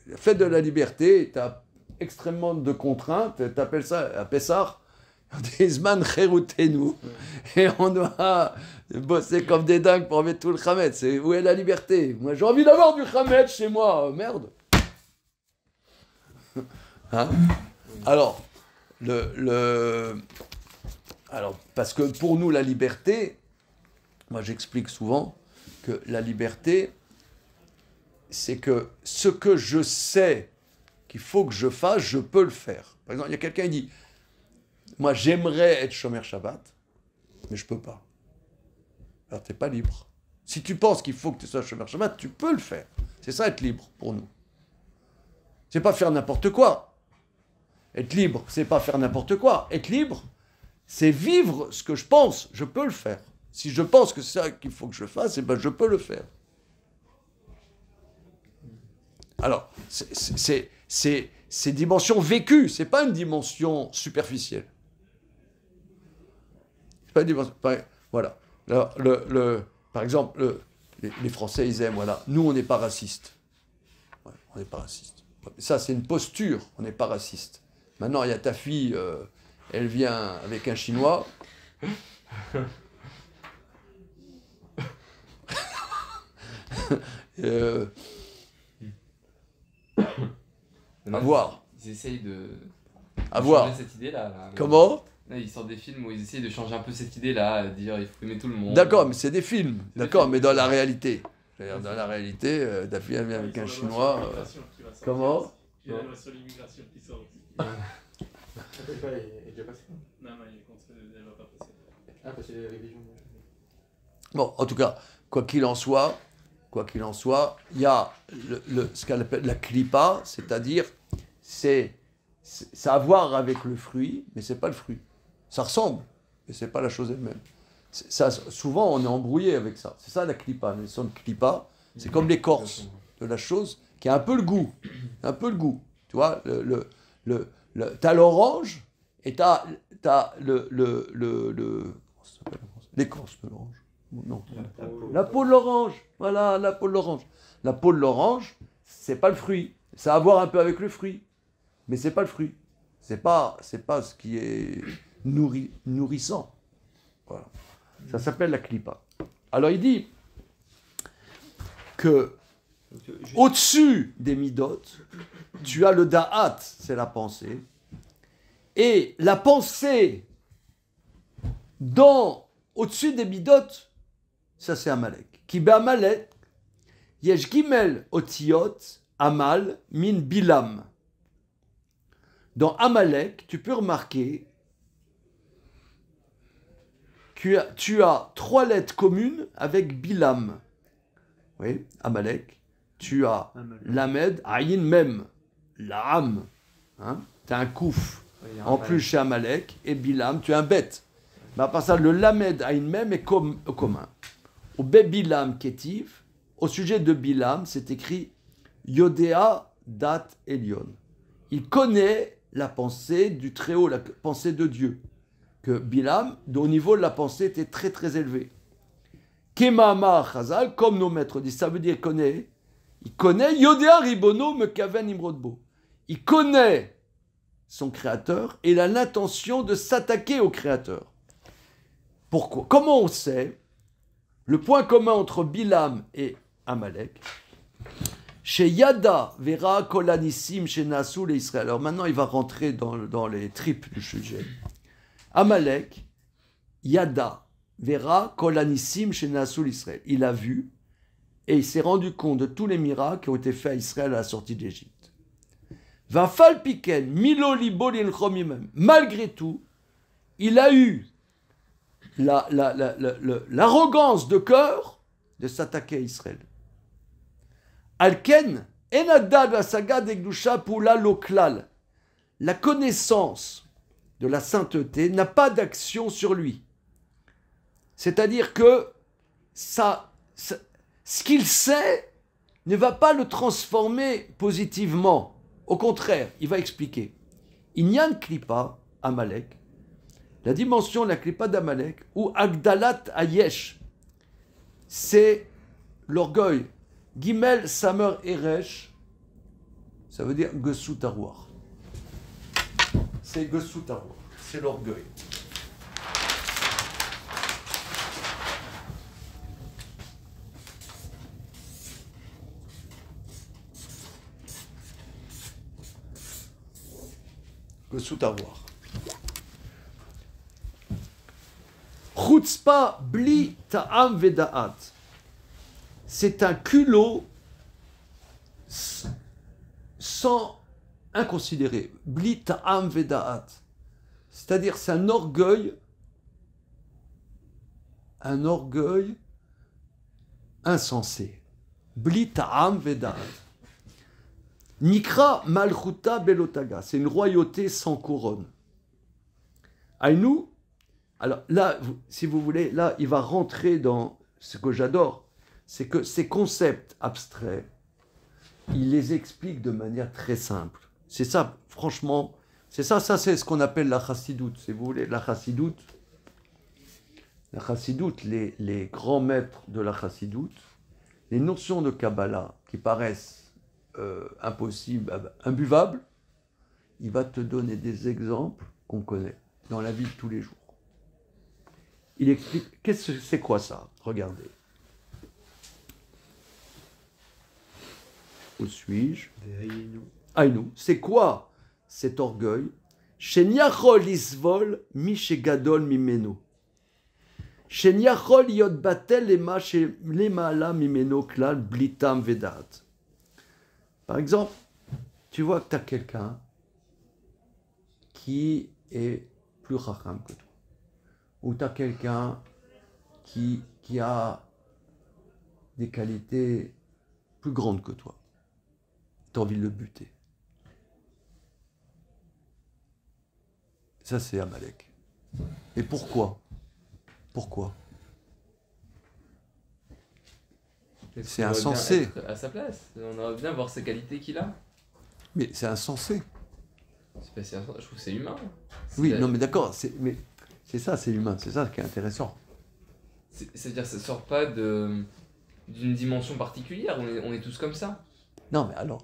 La fête de la liberté, tu as extrêmement de contraintes, tu appelles ça à Pessah, Zman Cherutenu. Et on doit bosser comme des dingues pour enlever tout le Khametz. Où est la liberté? Moi j'ai envie d'avoir du Khametz chez moi, merde. Hein? Alors, alors, parce que pour nous la liberté, moi j'explique souvent que la liberté, c'est que ce que je sais qu'il faut que je fasse, je peux le faire. Par exemple, il y a quelqu'un qui dit, moi j'aimerais être Shomer Shabbat, mais je peux pas. Alors tu n'es pas libre. Si tu penses qu'il faut que tu sois Shomer Shabbat, tu peux le faire. C'est ça être libre pour nous. C'est pas faire n'importe quoi. Être libre, c'est pas faire n'importe quoi. Être libre, c'est vivre ce que je pense, je peux le faire. Si je pense que c'est ça qu'il faut que je fasse, eh ben je peux le faire. Alors, c'est dimension vécue, c'est pas une dimension superficielle. C'est pas une dimension. Voilà. Alors, par exemple, les Français, ils aiment, voilà. Nous, on n'est pas racistes. Ouais, on n'est pas racistes. Ça, c'est une posture, on n'est pas raciste. Maintenant, il y a ta fille, elle vient avec un Chinois. À voir. Ils essayent de À voir. changer cette idée-là. Là. Comment? Là, ils sortent des films où ils essayent de changer un peu cette idée-là, à dire il faut aimer tout le monde. D'accord, mais c'est des films. C'est D'accord, des films. mais dans la réalité. C'est-à-dire, dans la réalité, ta fille, elle vient avec un Chinois. Comment? Il y a la loi sur l'immigration qui sort aussi. Il est déjà passé. Non, il est contre, elle va pas passer. Ah, parce que c'est la révision. Bon, en tout cas, quoi qu'il en soit, il y a ce qu'elle appelle la klipa, c'est-à-dire, ça a à voir avec le fruit, mais c'est pas le fruit. Ça ressemble, mais c'est pas la chose elle-même. Ça, souvent, on est embrouillé avec ça. C'est ça la klipa. La notion de klipa, c'est comme l'écorce de la chose qui a un peu le goût. Un peu le goût. Tu vois, t'as l'orange et t'as l'écorce de l'orange. Non. La peau de l'orange. Voilà, la peau de l'orange. La peau de l'orange, c'est pas le fruit. Ça a à voir un peu avec le fruit. Mais c'est pas le fruit. C'est pas ce qui est nourrissant. Voilà. Ça s'appelle la klipa. Alors il dit que au-dessus des midot, tu as le da'at, c'est la pensée. Et la pensée au-dessus des midot, ça c'est Amalek. Qui Amalek, yesh gimel otiot amal min bilam. Dans Amalek, tu peux remarquer que tu as 3 lettres communes avec Bilam. Oui, Amalek. Tu as Lamed, Ayin Mem, Laam. Hein? Tu as un kouf. En plus chez Amalek. Et Bilam, tu as un bête. Mais à part ça, le Lamed, Ayin Mem est commun. Au Bilam Ketiv, au sujet de Bilam, c'est écrit Yodea Dat Elion. Il connaît la pensée du Très-Haut, la pensée de Dieu. Que Bilam, au niveau de la pensée, était très très élevé. Kemama Chazal, comme nos maîtres disent, ça veut dire il connaît Yodea Ribono Mekaven Imrodbo. Il connaît son créateur et il a l'intention de s'attaquer au créateur. Pourquoi? Comment on sait? Le point commun entre Bilam et Amalek. Chez Yada, Vera, Kolanissim, chez Nassou, les Israël. Alors maintenant, il va rentrer dans les tripes du sujet. Amalek, Yada, Vera, Kolanissim, chez Nassou, Israël. Il a vu et il s'est rendu compte de tous les miracles qui ont été faits à Israël à la sortie d'Égypte. Vafal Piken, Milo Libo Lilchomimem. Malgré tout, il a eu l'arrogance de cœur de s'attaquer à Israël. Alken, Enadad la saga d'Egdusha Poula Loklal. La connaissance de la sainteté n'a pas d'action sur lui. C'est-à-dire que ce qu'il sait ne va pas le transformer positivement. Au contraire, il va expliquer. Inyan Klipa, Amalek, la dimension de la Klipa d'Amalek, ou Agdalat Ayesh, c'est l'orgueil. Gimel Samer Eresh, ça veut dire Gesut Arwar. C'est Gesut Arwar, c'est l'orgueil. Gesut Arwar. Chutzpah bli ta'am veda'at. C'est un culot sans inconsidéré. Bli ta'am veda'at. C'est-à-dire, c'est un orgueil insensé. Bli ta'am veda'at. Nikra malchuta belotaga. C'est une royauté sans couronne. Aïnou. Alors là, si vous voulez, là, il va rentrer dans ce que j'adore. C'est que ces concepts abstraits, il les explique de manière très simple. C'est ça, franchement, c'est ça c'est ce qu'on appelle la chassidoute. Si vous voulez, la chassidoute, les grands maîtres de la chassidoute, les notions de Kabbalah qui paraissent impossibles, imbuvables, il va te donner des exemples qu'on connaît dans la vie de tous les jours. Il explique, c'est quoi ça? Regardez. Où suis-je? Aïnou. C'est quoi cet orgueil? Sheniachol isvol mi shegadol mimeno. Sheniachol yod batel lema ala mimeno klal blitam vedat. Par exemple, tu vois que tu as quelqu'un qui est plus racham que toi. Ou tu as quelqu'un qui a des qualités plus grandes que toi. Tu as envie de le buter. Ça, c'est Amalek. Et pourquoi? C'est insensé. À sa place. On aimerait bien voir ses qualités qu'il a. Mais c'est insensé. Je trouve que c'est humain. Oui, non, mais d'accord. Mais c'est ça, c'est humain. C'est ça qui est intéressant. C'est-à-dire que ça sort pas d'une dimension particulière. On est tous comme ça. Non, mais alors,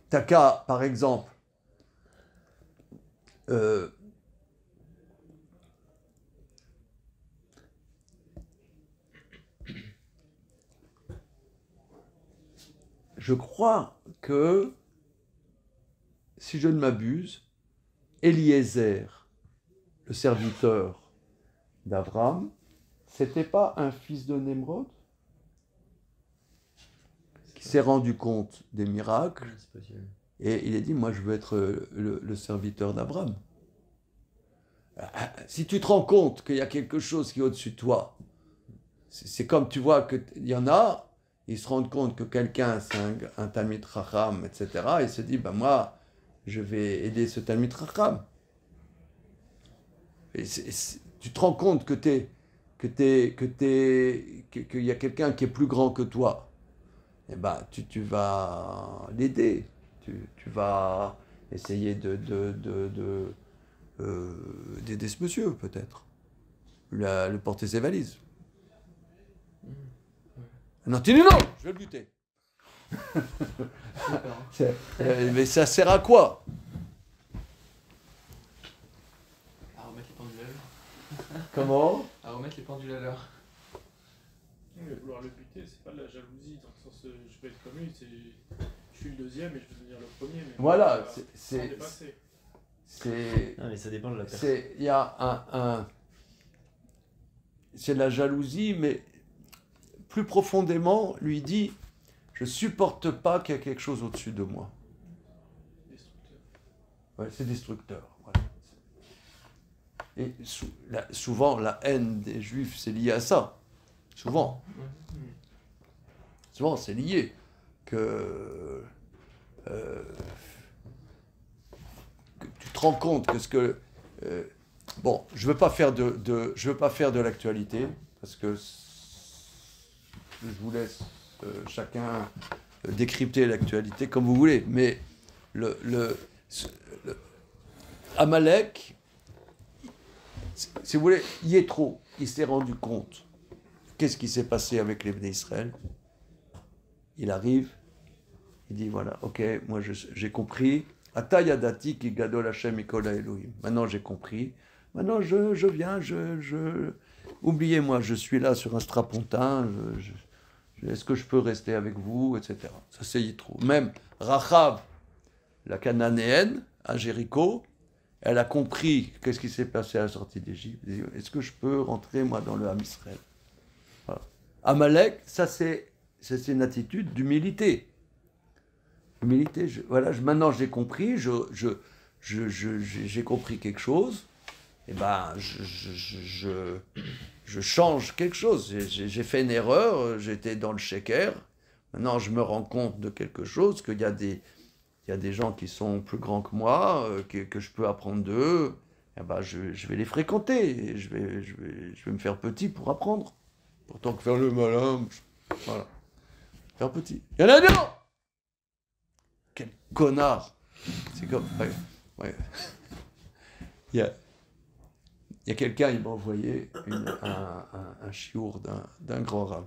t'as qu'à, par exemple, je crois que, si je ne m'abuse, Eliezer, le serviteur d'Abraham, c'était pas un fils de Nemrod qui s'est rendu compte des miracles et il a dit, moi je veux être le serviteur d'Abraham. Si tu te rends compte qu'il y a quelque chose qui est au-dessus de toi, c'est comme tu vois qu'il y en a, ils se rendent compte que quelqu'un c'est un Talmid Chacham, etc. Et il se dit, ben moi je vais aider ce Talmid Chacham. Et tu te rends compte qu'il y a quelqu'un qui est plus grand que toi. Eh ben, tu vas l'aider. Tu vas essayer d'aider ce monsieur, peut-être. Le porter ses valises. Non, tu dis non, je vais le buter. Mais ça sert à quoi? À remettre les pendules à l'heure. Comment? À remettre les pendules à l'heure. mais vouloir le buter, c'est pas de la jalousie, dans le sens je vais être comme lui, c'est je suis le deuxième et je veux devenir le premier. Mais Voilà, sans dépasser. Non, mais ça dépend de la personne. il y a c'est de la jalousie, mais plus profondément, lui dit, je supporte pas qu'il y ait quelque chose au-dessus de moi. Destructeur. Ouais, c'est destructeur. Voilà. Et souvent, la haine des Juifs, c'est lié à ça. Souvent. Souvent, c'est lié. Que tu te rends compte que ce que... bon, je veux pas faire je veux pas faire de l'actualité, parce que je vous laisse chacun décrypter l'actualité comme vous voulez, mais Amalek, si vous voulez, Yétro, il s'est rendu compte. Qu'est-ce qui s'est passé avec les Bnei Israël? Il arrive, il dit voilà, ok, moi j'ai compris. Ata yadati ki gadol Hashem mikol Elohim. Maintenant j'ai compris. Maintenant je viens, oubliez-moi, je suis là sur un strapontin. Est-ce que je peux rester avec vous, etc. Ça c'est Yitro. Même Rachav, la Cananéenne, à Jéricho, elle a compris qu'est-ce qui s'est passé à la sortie d'Égypte. Est-ce que je peux rentrer, moi, dans le Ham Israël? Voilà. Amalek, ça c'est une attitude d'humilité. Humilité, maintenant j'ai compris, j'ai compris quelque chose, et ben je change quelque chose. J'ai fait une erreur, j'étais dans le sheker, maintenant je me rends compte de quelque chose, qu'il y a des gens qui sont plus grands que moi, que je peux apprendre d'eux, et ben je vais les fréquenter, et je vais me faire petit pour apprendre. Pourtant que faire le malin, voilà. Faire petit. Il y en a d'autres! Quel connard! C'est comme... Ouais. Il y a quelqu'un, il m'a envoyé un chiour d'un grand rave.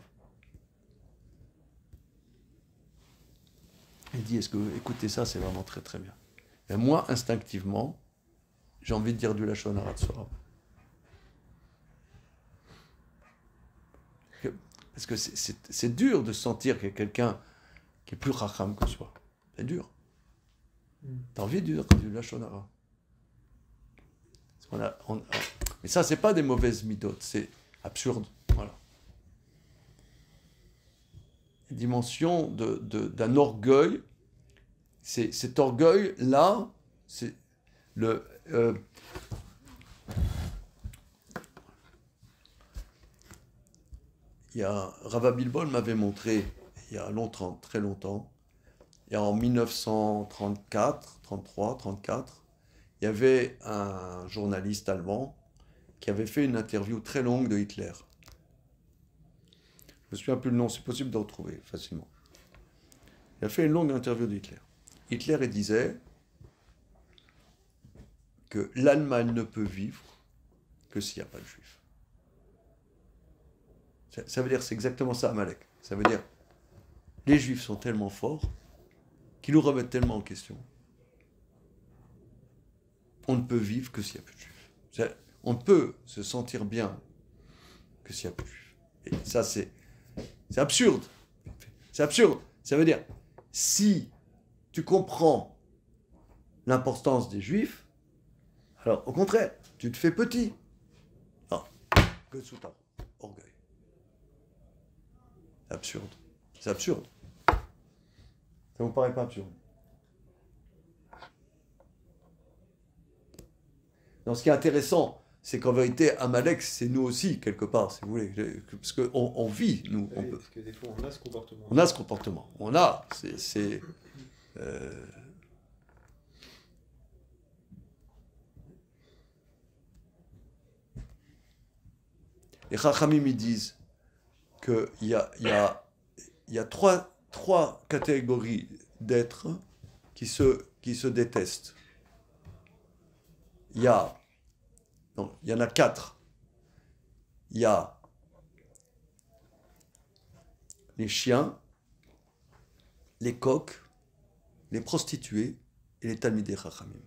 Il dit, écoutez ça, c'est vraiment très très bien. Et moi, instinctivement, j'ai envie de dire du Lachon Hara Tzorah. Parce que c'est dur de sentir qu'il y a quelqu'un qui est plus racham que soi. C'est dur. T'as envie de dire du Lachon Hara. Mais ça, c'est pas des mauvaises midotes, c'est absurde. Voilà. Une dimension d'un orgueil. Cet orgueil-là, c'est le... Rava Bilbol m'avait montré, il y a longtemps, très longtemps, et en 1934, 33, 34, il y avait un journaliste allemand qui avait fait une interview très longue de Hitler. Je me souviens plus le nom, c'est possible de retrouver facilement. Il a fait une longue interview de Hitler. Hitler, il disait que l'Allemagne ne peut vivre que s'il n'y a pas de juifs. Ça veut dire, c'est exactement ça, Amalek. Ça veut dire, les juifs sont tellement forts qu'ils nous remettent tellement en question. On ne peut vivre que s'il n'y a plus de juifs. On ne peut se sentir bien que s'il n'y a plus de juifs. Et ça, c'est absurde. C'est absurde. Ça veut dire, si tu comprends l'importance des juifs, alors au contraire, tu te fais petit. Non, que sous ta orgueil. C'est absurde. C'est absurde. Ça vous paraît pas absurde? Non, ce qui est intéressant, c'est qu'en vérité, Amalek, c'est nous aussi, quelque part, si vous voulez. Parce qu'on vit, nous. Oui, parce que des fois, on a ce comportement. On a ce comportement. On a. Les Chachamim, ils disent qu'il y a trois catégories d'êtres qui se détestent. Il y en a 4. Il y a les chiens, les coqs, les prostituées et les Talmidei Chachamim.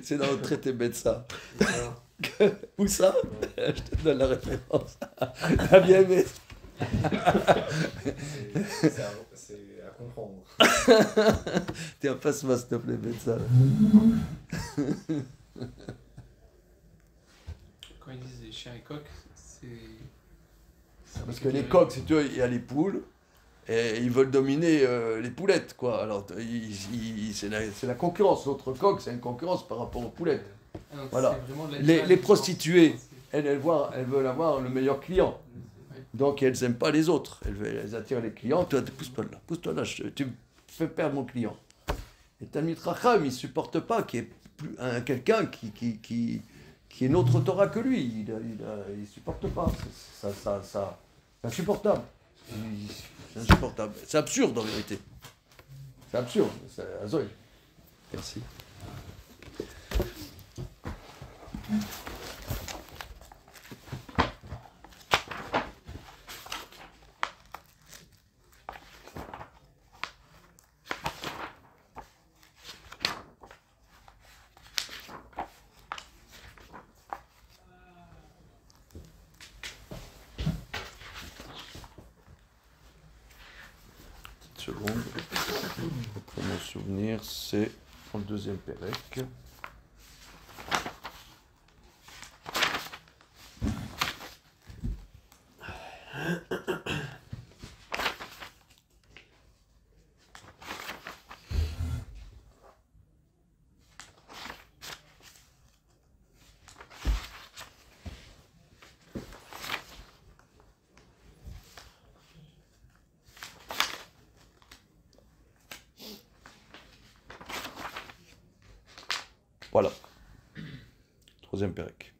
C'est dans le traité Betsa. Où ça? Je te donne la référence. T'as bien aimé? C'est à comprendre. Tiens, passe-moi s'il te plaît, Betsa. Quand ils disent les chiens et coqs, c'est. Parce que les coqs, si tu veux, il y a les poules, et ils veulent dominer les poulettes, quoi. Alors, c'est la concurrence. L'autre coq, c'est une concurrence par rapport aux poulettes. Ah, donc Voilà. c'est vraiment de Les l'animal. prostituées, elles veulent avoir le meilleur client. Donc, elles n'aiment pas les autres. Elles attirent les clients. Toi, pousse-toi là, tu me fais perdre mon client. Et Talmid Racham, il ne supporte pas qu'il y ait quelqu'un qui est notre Torah que lui. Il ne supporte pas. C'est insupportable. C'est insupportable. C'est absurde en vérité. C'est absurde. C'est Azoï. Merci. Seconde. Pour mon souvenir, c'est dans le deuxième Pérec. Voilà. Troisième Pérec.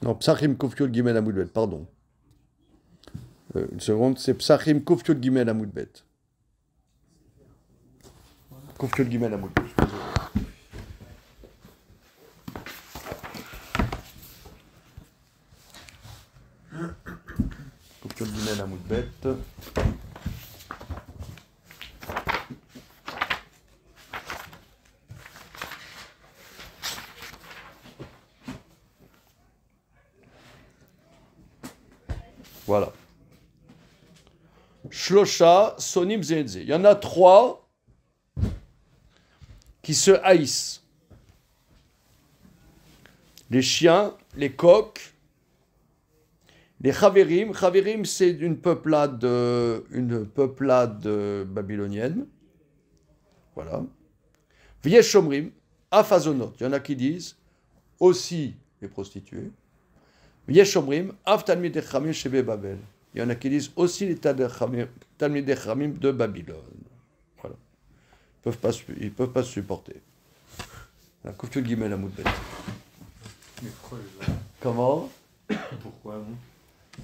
Non, Psachim Kufyud Gimel Amud Bet, pardon. Une seconde, c'est Psachim Kufyud Gimel Amud Bet. Kufyud Gimel Amud Bet, je suis désolé. Kufyud Gimel Amud Bet. Voilà. Shlosha, Sonim Zenze. Il y en a 3 qui se haïssent. Les chiens, les coqs, les Chaverim. Chaverim, c'est une peuplade babylonienne. Voilà. Vieshomrim, Afazonot. Il y en a qui disent aussi les prostituées. Yeshomrim, Av Talmidei Chachamim Shebe Babel. Il y en a qui disent aussi les Talmidei Chachamim de Babylone. Voilà. Ils peuvent pas se supporter. La Kufyud Gimel Amud Bet. Mais pourquoi Comment? Pourquoi non?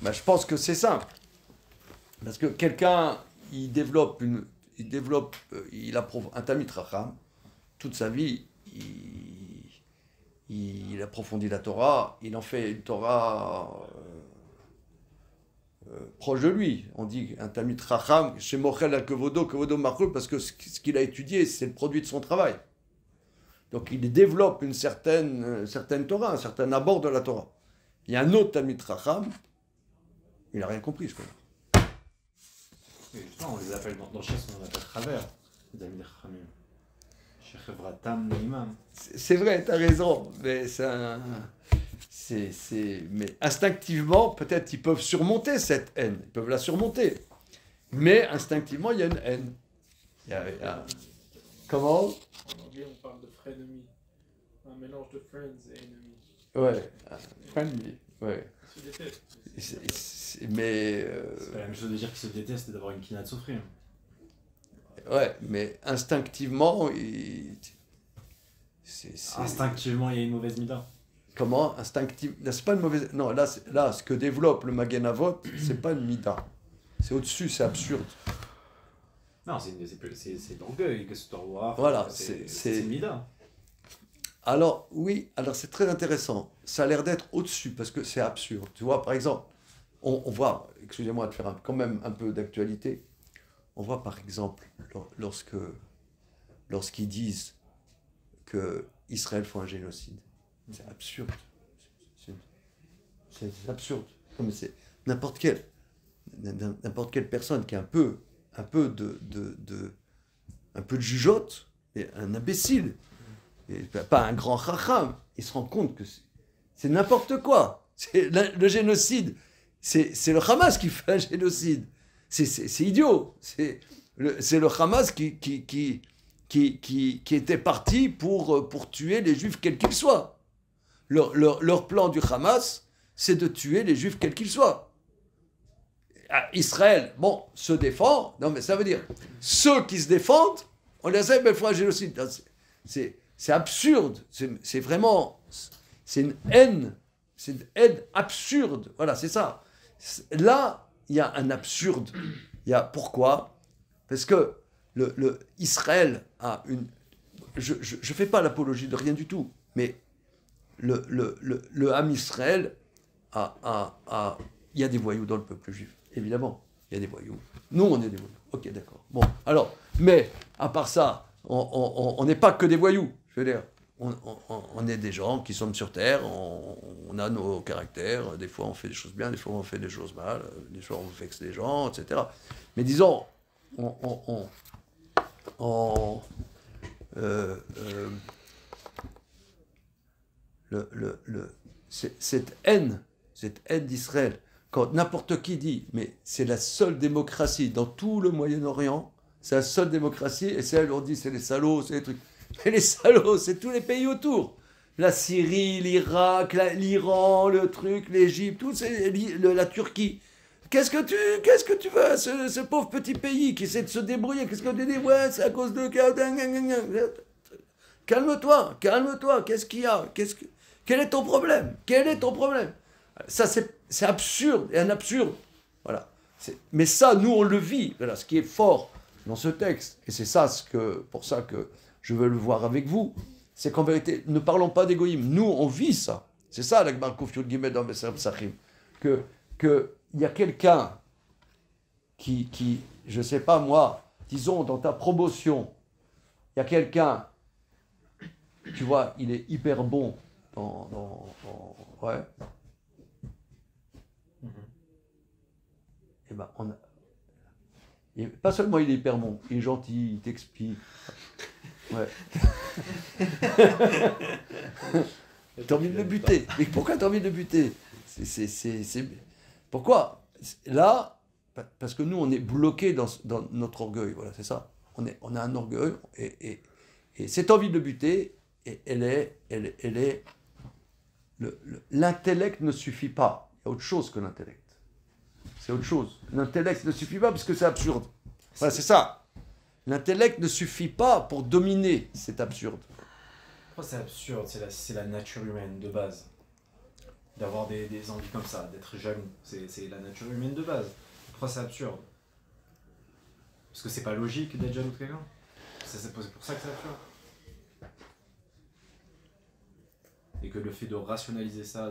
Ben, je pense que c'est simple. Parce que quelqu'un, il approuve un Talmid Chacham, toute sa vie, il approfondit la Torah, il en fait une Torah proche de lui. On dit un Talmid Chacham, chez Mochel al Kevodo, Kevodo Marchul, parce que ce qu'il a étudié, c'est le produit de son travail. Donc il développe une certaine Torah, un certain abord de la Torah. Il y a un autre Talmid Chacham, il n'a rien compris, je crois. Et justement, on les appelle dans Chess, on appelle travers, les amis des Chachamim. Cheikh Evratam Neimam. C'est vrai, tu as raison, mais mais instinctivement, peut-être ils peuvent surmonter cette haine, ils peuvent la surmonter. Mais instinctivement, il y a une haine. Il y a... Comment? En anglais, on parle de frenemy. Un mélange de friends et ennemis. Ouais, friendly, ouais. Ils se détestent. Mais... C'est pas la même chose de dire qu'ils se détestent et d'avoir une quina de souffrir. Ouais, mais instinctivement, Instinctivement, il y a une mauvaise mida. Comment? Instinctivement... C'est pas une mauvaise... Non, là, ce que développe le Magen Avot, c'est pas une mida. C'est au-dessus, c'est absurde. Non, c'est l'orgueil que ce terroir. Voilà, c'est une mida. Alors, oui, alors c'est très intéressant. Ça a l'air d'être au-dessus, parce que c'est absurde. Tu vois, par exemple, on voit, excusez-moi de faire quand même un peu d'actualité, on voit par exemple, lorsqu'ils disent que Israël fait un génocide. C'est absurde. C'est absurde. Comme c'est n'importe quelle personne qui a un peu de jugeote, et un imbécile, et pas un grand chacham, il se rend compte que c'est n'importe quoi. Le génocide, c'est le Hamas qui fait un génocide. C'est idiot. C'est le Hamas qui était parti pour tuer les Juifs quels qu'ils soient. Leur plan du Hamas, c'est de tuer les Juifs quels qu'ils soient. Israël, bon, se défend. Non, mais ça veut dire, ceux qui se défendent, on les aime, il faut un génocide. C'est absurde. C'est vraiment, c'est une haine absurde. Voilà, c'est ça. Là, il y a un absurde. Pourquoi? Parce que Israël a une... Je ne fais pas l'apologie de rien du tout, mais le Ham Israël il y a des voyous dans le peuple juif, évidemment. Il y a des voyous. Nous, on est des voyous. Ok, d'accord. Bon, alors, mais à part ça, on n'est pas que des voyous. Je veux dire, on est des gens qui sommes sur Terre, on a nos caractères, des fois on fait des choses bien, des fois on fait des choses mal, des fois on vexe les gens, etc. Mais disons, cette haine d'Israël, quand n'importe qui dit, mais c'est la seule démocratie dans tout le Moyen-Orient, c'est la seule démocratie, et c'est elle, on dit, c'est les salauds, c'est les trucs. Mais les salauds, c'est tous les pays autour. La Syrie, l'Irak, l'Iran, le truc, l'Égypte, tout, la Turquie. Qu'est-ce que tu veux, ce pauvre petit pays qui essaie de se débrouiller? Qu'est-ce que tu dis? Ouais, c'est à cause de... Calme-toi, qu'est-ce qu'il y a? Quel est ton problème? Ça, c'est absurde, et un absurde. Voilà. Mais ça, nous, on le vit. Voilà, ce qui est fort dans ce texte, et c'est ça pour ça que je veux le voir avec vous, c'est qu'en vérité, ne parlons pas d'égoïsme. Nous, on vit ça. C'est ça, l'Akbar Koufioud Guimet dans Besser Psachim. Il y a quelqu'un qui, je ne sais pas moi, disons, dans ta promotion, il y a quelqu'un, tu vois, il est hyper bon ouais. Et ben, pas seulement il est hyper bon, il est gentil, il t'explique. Ouais. T'as envie de le buter. Mais pourquoi t'as envie de le buter? Pourquoi? Là, parce que nous, on est bloqué dans notre orgueil. Voilà, c'est ça. On a un orgueil et cette envie de le buter, l'intellect ne suffit pas. Il y a autre chose que l'intellect. C'est autre chose. L'intellect ne suffit pas parce que c'est absurde. Voilà, c'est ça. L'intellect ne suffit pas pour dominer cet absurde. Pourquoi c'est absurde? C'est la nature humaine de base. D'avoir des envies comme ça, d'être jaloux. C'est la nature humaine de base. Pourquoi c'est absurde? Parce que c'est pas logique d'être jaloux de quelqu'un. C'est pour ça que c'est absurde. Et que le fait de rationaliser ça,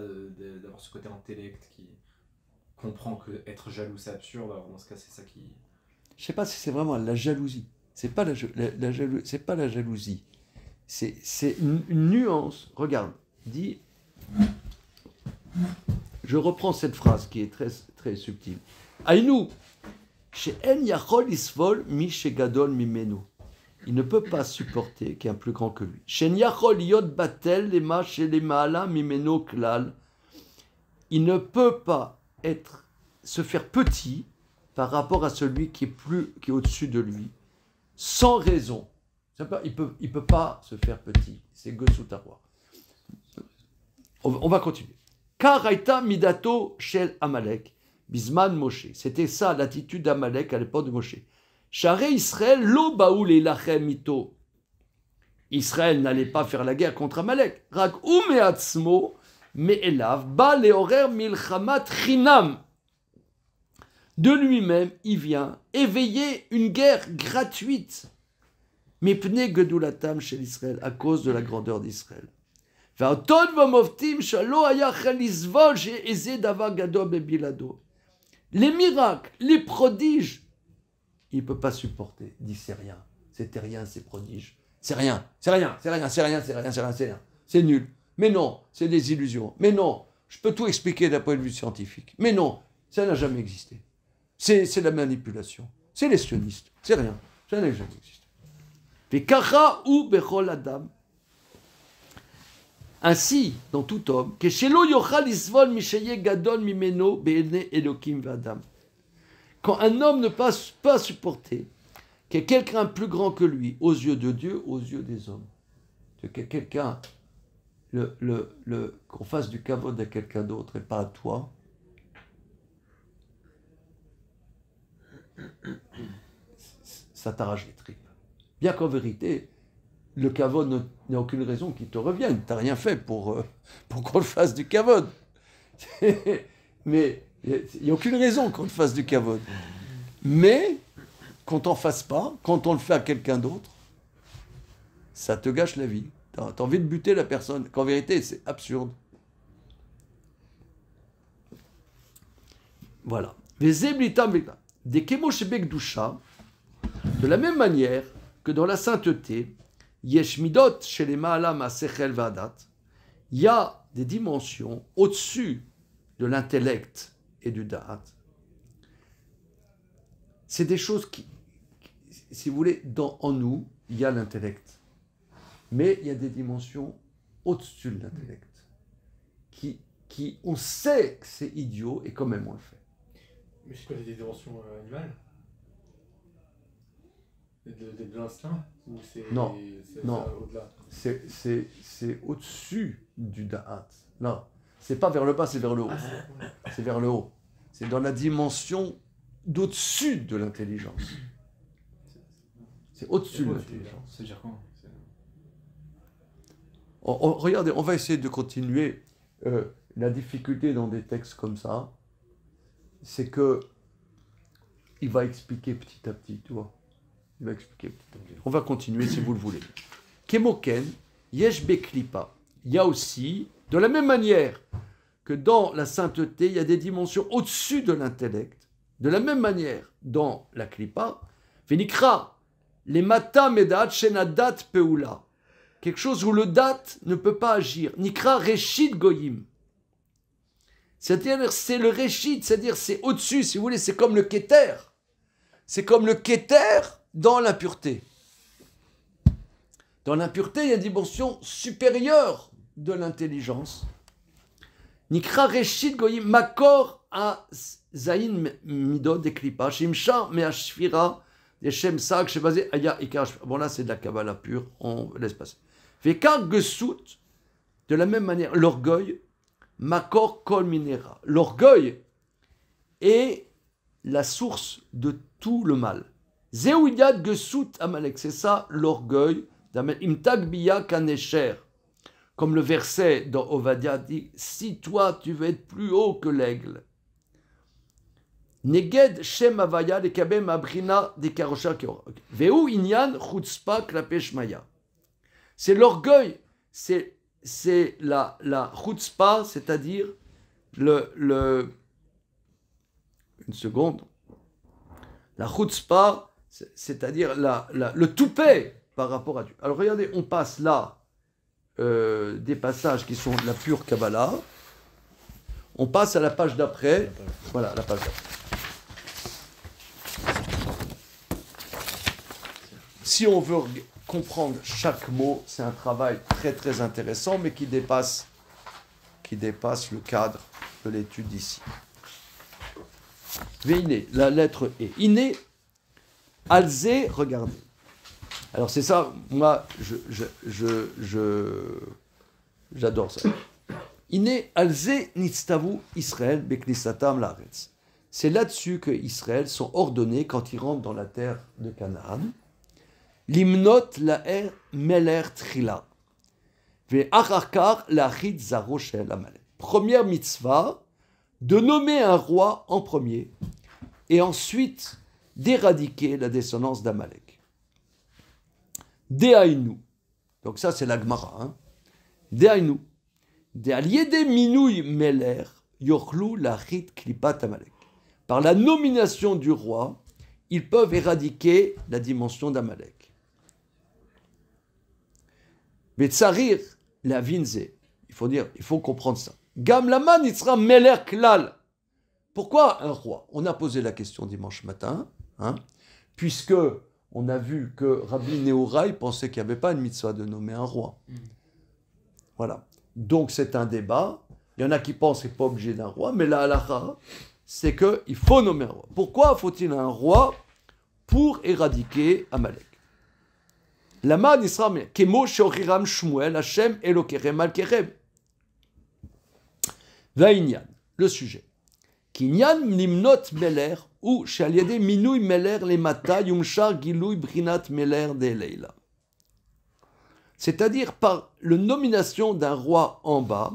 d'avoir ce côté intellect comprend que être jaloux c'est absurde, alors dans ce cas, c'est ça qui. Je sais pas si c'est vraiment la jalousie. C'est pas c'est pas la jalousie. C'est une nuance. Regarde, dit. Je reprends cette phrase qui est très, très subtile. Aïnou, chez En Yachol Isvol mi Gadol Mimenu. Il ne peut pas supporter qu'il y ait un plus grand que lui. Chez Yachol Yod Batel Lema chez les Maala Mimeno Klal. Il ne peut pas se faire petit par rapport à celui qui est au-dessus de lui, sans raison. Il peut pas se faire petit. C'est Gosutarwa. On va continuer. Karaita midato shel Amalek, bisman Moshe. C'était ça l'attitude d'Amalek à l'époque de Moshe. Share Israël lo baoul elachem mito. Israël n'allait pas faire la guerre contre Amalek. Rak umeatzmo me'elav ba leorer milchamat chinam. De lui-même, il vient éveiller une guerre gratuite. Mipne gedulatam chez Israël, à cause de la grandeur d'Israël. Les miracles, les prodiges, il ne peut pas supporter. Il dit c'est rien, c'était rien ces prodiges. C'est rien, c'est rien, c'est rien, c'est rien, c'est rien, c'est rien, c'est rien. C'est nul. Mais non, c'est des illusions. Mais non, je peux tout expliquer d'un point de vue scientifique. Mais non, ça n'a jamais existé. C'est la manipulation. C'est les sionistes. C'est rien. Ça n'a jamais existé. Vekacha ou bechol adam. Ainsi, dans tout homme, que shelo yochal isvol misheye gadol mimeno be'ene elokim v'adam. Quand un homme ne peut pas supporter qu'il y ait quelqu'un plus grand que lui, aux yeux de Dieu, aux yeux des hommes, que quelqu'un, qu'on fasse du kavod à quelqu'un d'autre et pas à toi, ça t'arrache les tripes. Bien qu'en vérité, le kavod n'a aucune raison qu'il te revienne. Tu n'as rien fait pour qu'on le fasse du kavod. Mais il n'y a aucune raison qu'on te fasse du kavod. Mais qu'on t'en fasse pas, quand on le fait à quelqu'un d'autre, ça te gâche la vie. Tu as envie de buter la personne. Qu'en vérité, c'est absurde. Voilà. De la même manière que dans la sainteté, Yesh midot chez les Ma'alam Sechel Vadat, il y a des dimensions au-dessus de l'intellect et du Da'at. C'est des choses qui, si vous voulez, en nous, il y a l'intellect. Mais il y a des dimensions au-dessus de l'intellect. Qui on sait que c'est idiot et quand même on le fait. Mais c'est quoi des dimensions animales? De l'instinct? Ou c'est, Non, non. au-delà? C'est au-dessus du da'at. Non, c'est pas vers le bas, c'est vers le haut. C'est vers le haut. C'est dans la dimension d'au-dessus de l'intelligence. C'est au-dessus de l'intelligence. C'est-à-dire quoi? Regardez, on va essayer de continuer. La difficulté dans des textes comme ça, c'est que il va expliquer petit à petit, tu vois. Il va expliquer petit à petit. On va continuer si vous le voulez. Kemoken, yesh beklipa. Il y a aussi, de la même manière que dans la sainteté, il y a des dimensions au-dessus de l'intellect. De la même manière, dans la klipa, venikra, les mata medat shenadat peula. Quelque chose où le dat ne peut pas agir. Nikra reshit goyim. C'est-à-dire, c'est le réchit, c'est-à-dire c'est au-dessus, si vous voulez, c'est comme le kéter. C'est comme le kéter dans l'impureté. Dans l'impureté, il y a une dimension supérieure de l'intelligence. Nikra reshit goyim makor a zayin midot deklipa shimsha meashfira deshem sak shebazé aya ikar. Bon là c'est de la Kabbalah pure, on laisse passer. Vekar gesut, de la même manière, l'orgueil. Makor kol minera. L'orgueil est la source de tout le mal. Zéouidiad gesut amalek. C'est ça l'orgueil d'Amalek. Imtag biya kanesher. Comme le verset dans Ovadia dit, si toi tu veux être plus haut que l'aigle. Neged shem avaya lekabem abrina de karosha keor. Veu inyan chutzpa klapesh maya. C'est l'orgueil, c'est la chutzpah, c'est-à-dire une seconde. La chutzpah, c'est-à-dire le toupet par rapport à Dieu. Alors regardez, on passe là des passages qui sont de la pure Kabbalah. On passe à la page d'après. Voilà, la page d'après. Si on veut comprendre chaque mot, c'est un travail très très intéressant, mais qui dépasse le cadre de l'étude d'ici. Veiné, la lettre E. Iné, alzé, regardez. Alors c'est ça, moi, j'adore ça. Iné, alzé, nitztavu, Israël, beklisatam, laaretz. C'est là-dessus que Israël sont ordonnés quand ils rentrent dans la terre de Canaan. Limnot laer meler trila. Ve'achakar lachit zaro shel amalek. Première mitzvah, de nommer un roi en premier, et ensuite d'éradiquer la descendance d'Amalek. Dehainu. Donc ça c'est la Gemara. Hein. Dehainu. De'aliede minouy meler yochlu lachit klipat Amalek. Par la nomination du roi, ils peuvent éradiquer la dimension d'Amalek. Vetsarir la vinze. Il faut comprendre ça. Gam laman itzra meler klal. Pourquoi un roi? On a posé la question dimanche matin, hein, puisque on a vu que Rabbi Nehorai pensait qu'il n'y avait pas une mitzvah de nommer un roi. Voilà. Donc c'est un débat. Il y en a qui pensent qu'il n'est pas obligé d'un roi, mais la halakha, c'est qu'il faut nommer un roi. Pourquoi faut-il un roi? Pour éradiquer Amalek. Laman isra meler. Kemo sheochiram Shmuel Hashem Elokerem Alkerem. Vainyan, le sujet. Kinyan limnot meler ou shaliade minouy meler les mata yumshar gilouy brinat meler de leila. C'est-à-dire par la nomination d'un roi en bas,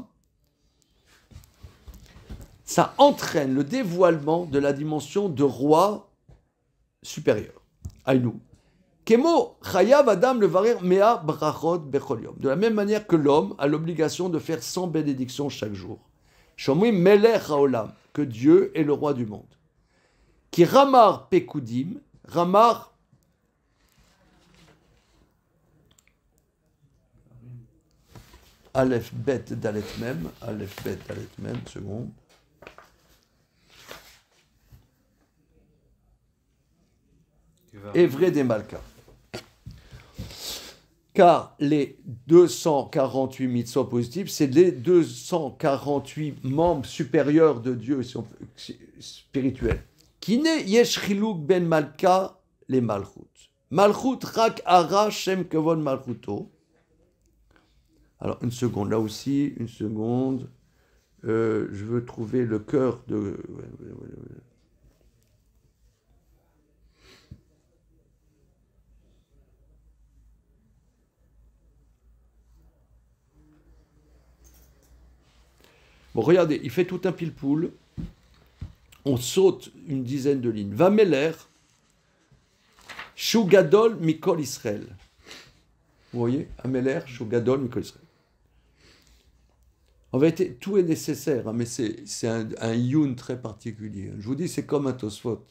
ça entraîne le dévoilement de la dimension de roi supérieur. Aïnou. Kemo chayav adam levarer mea brachot bechol yom. De la même manière que l'homme a l'obligation de faire 100 bénédictions chaque jour. Shomri melech haolam, que Dieu est le roi du monde. Qui ramar pekudim, ramar Aleph bet dalet mem, seconde. Évray des Malka. Car les 248 mitzvot positifs, c'est les 248 membres supérieurs de Dieu spirituels. Qui n'est yesh chiluk ben malka les malchut. Malchut rak ara shem kevon malchuto. Alors une seconde, là aussi, une seconde. Je veux trouver le cœur de... Bon, regardez, il fait tout un pile-poule. On saute une dizaine de lignes. Vameler, Shugadol Mikol Israël. Vous voyez, Ameler, Shugadol Mikol Israël. En vérité, tout est nécessaire, hein, mais c'est un yun très particulier. Je vous dis, c'est comme un tosfot.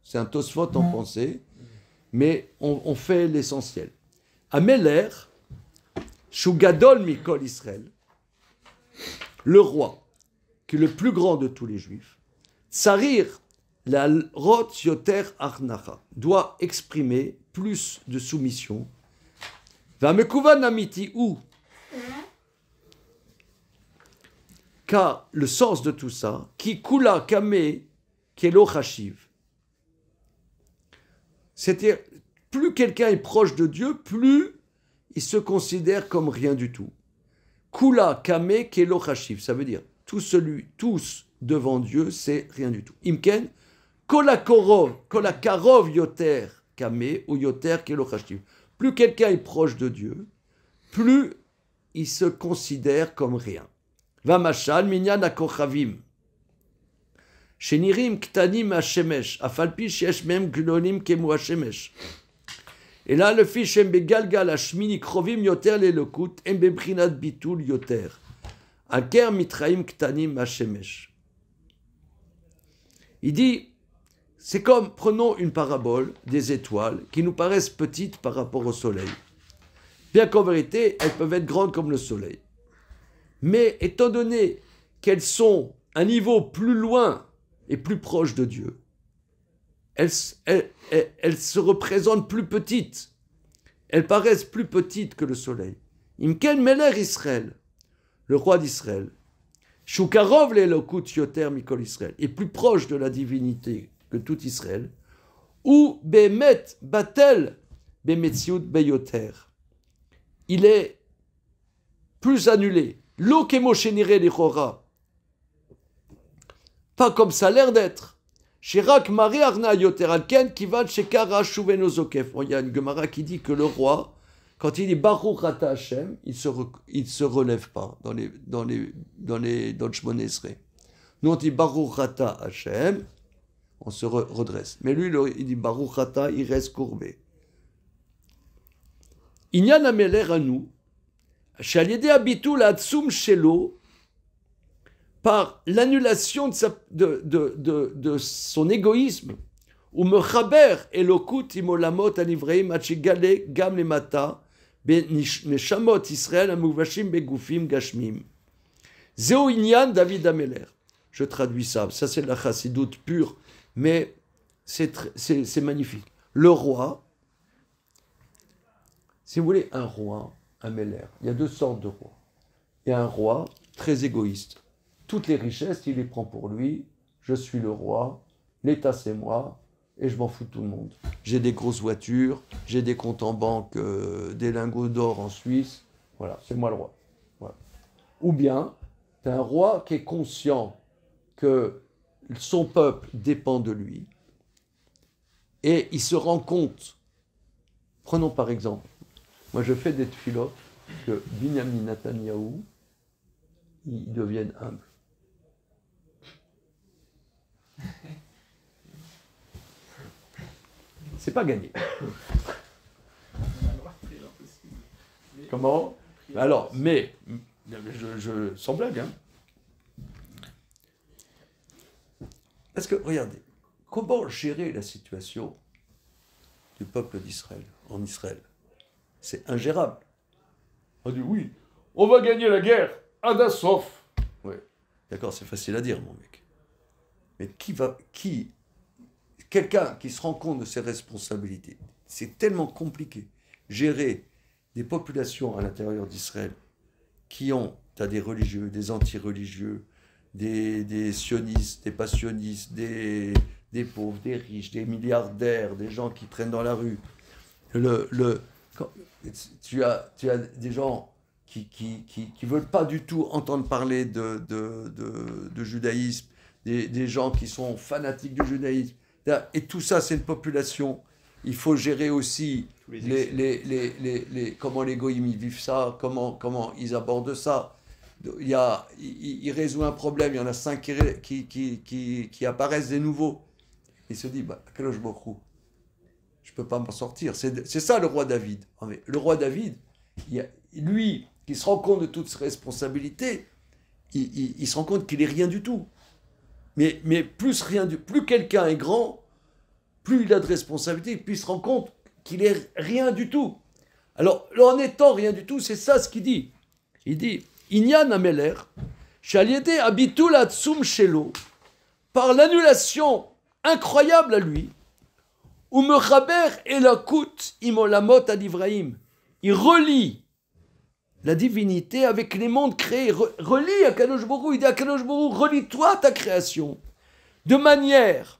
C'est un tosfot en pensée, mais on fait l'essentiel. Ameler, Shugadol Mikol Israël. Le roi, qui est le plus grand de tous les juifs, Tsarir, la rot yoter arnacha, doit exprimer plus de soumission. Vamekuvan amiti ou, car le sens de tout ça, qui kula kame kelo chashiv. C'est-à-dire, plus quelqu'un est proche de Dieu, plus il se considère comme rien du tout. Kula kame kelo chashiv, ça veut dire tous devant Dieu, c'est rien du tout. Imken, kolakarov yoter kame ou yoter kelo chashiv. Plus quelqu'un est proche de Dieu, plus il se considère comme rien. Vamashal minyan akochavim. Shenirim ktanim hashemesh, afalpi shesh mem glonim kemu hashemesh. Et là, le fiche Galgal Hashmini Krovim Yoter Lelokut, Embebrinat Bitul Yoter. Aker Mitraim Ktanim Hashemesh. Il dit, c'est comme, prenons une parabole des étoiles qui nous paraissent petites par rapport au soleil. Bien qu'en vérité, elles peuvent être grandes comme le soleil. Mais étant donné qu'elles sont à un niveau plus loin et plus proche de Dieu, elles se représentent plus petites. Elles paraissent plus petites que le soleil. Imken Meler Israël, le roi d'Israël, Shukarov l'Elokut Yoter Mikol Israël, est plus proche de la divinité que tout Israël, ou Bemet Batel Bemetziut Beyoter. Il est plus annulé. Lo kemo shenire lichora. Pas comme ça a l'air d'être. Shirak Mari Arna Yoter Alken Kivan Shekara Shuvenozokef. Il y a une Gemara qui dit que le roi, quand il dit Baruch Ata Hashem, il se relève pas dans le Shmoneh Esrei. Nous on dit Baruch Ata Hashem, on se redresse. Mais lui il dit Baruch Ata, il reste courbé. Inyan Ameler Anu, Shaliede Abitul Atsum Shelo, par l'annulation de son égoïsme, ou Mechaber Elokut Imolamot Anivreim Achigale Gam Lemata Neshamot Israël Amuvashim Begufim Gashmim. Zeo Inyan David Ameler. Je traduis ça. Ça c'est de la chassidoute pure, mais c'est magnifique. Le roi, si vous voulez, un roi, un Meler. Il y a deux sortes de rois. Il y a un roi très égoïste. Toutes les richesses, il les prend pour lui. Je suis le roi, l'État c'est moi, et je m'en fous de tout le monde. J'ai des grosses voitures, j'ai des comptes en banque, des lingots d'or en Suisse. Voilà, c'est moi le roi. Voilà. Ou bien, tu as un roi qui est conscient que son peuple dépend de lui, et il se rend compte. Prenons par exemple, moi je fais des tfilotes que Binyamin Netanyahou, ils deviennent humbles. C'est pas gagné. Comment? Alors, mais, sans blague, hein. Parce que, regardez, comment gérer la situation du peuple d'Israël, en Israël? C'est ingérable. On dit, oui, on va gagner la guerre, Adasof. Oui, d'accord, c'est facile à dire, mon mec. Mais quelqu'un qui se rend compte de ses responsabilités, c'est tellement compliqué. Gérer des populations à l'intérieur d'Israël qui ont, tu as des religieux, des anti-religieux, des sionistes, des passionnistes, des pauvres, des riches, des milliardaires, des gens qui traînent dans la rue. Tu as des gens qui veulent pas du tout entendre parler de judaïsme, des gens qui sont fanatiques du judaïsme. Et tout ça, c'est une population. Il faut gérer aussi comment les goïms ils vivent ça, comment ils abordent ça. Il résout un problème, il y en a 5 qui apparaissent des nouveaux. Il se dit, Akadosh Baruch Hu, je ne peux pas m'en sortir. C'est ça le roi David. Le roi David, lui, qui se rend compte de toutes ses responsabilités, il se rend compte qu'il n'est rien du tout. Mais plus quelqu'un est grand, plus il a de responsabilités, plus il se rend compte qu'il est rien du tout. Alors, en étant rien du tout, c'est ça ce qu'il dit. Il dit, Inyan Ameler, Shaliede Abitul Atsum Shelo, par l'annulation incroyable à lui, ou Mechaber Elakut Imolamot Adivraim, il relie la divinité avec les mondes créés, relie Akadosh Baruch Hu, il dit Akadosh Baruch Hu, relie-toi ta création, de manière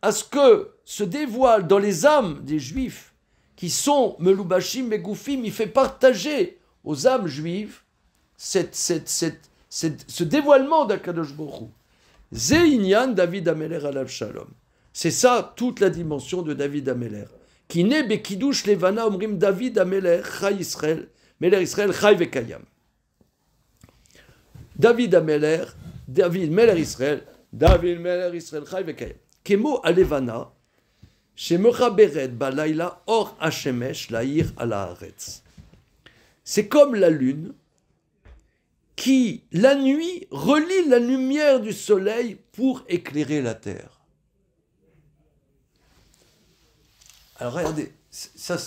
à ce que se dévoile dans les âmes des Juifs, qui sont Melubashim Megoufim, il fait partager aux âmes juives ce dévoilement d'Akadosh Baruch Hu. Zeinyan David Ameler alav shalom. C'est ça toute la dimension de David Ameler. Qui naît Bekidush Levana Omrim David Ameler Chai Israël, Meler Israël Chai Vekayam. David Ameler, David Meler Israël, David Meler Israël Chai Vekayam. Kemo Alevana, Shemochaberet Balayla Or Hashemesh Laïr ala Haaretz. C'est comme la lune qui, la nuit, relie la lumière du soleil pour éclairer la terre. Alors regardez, ça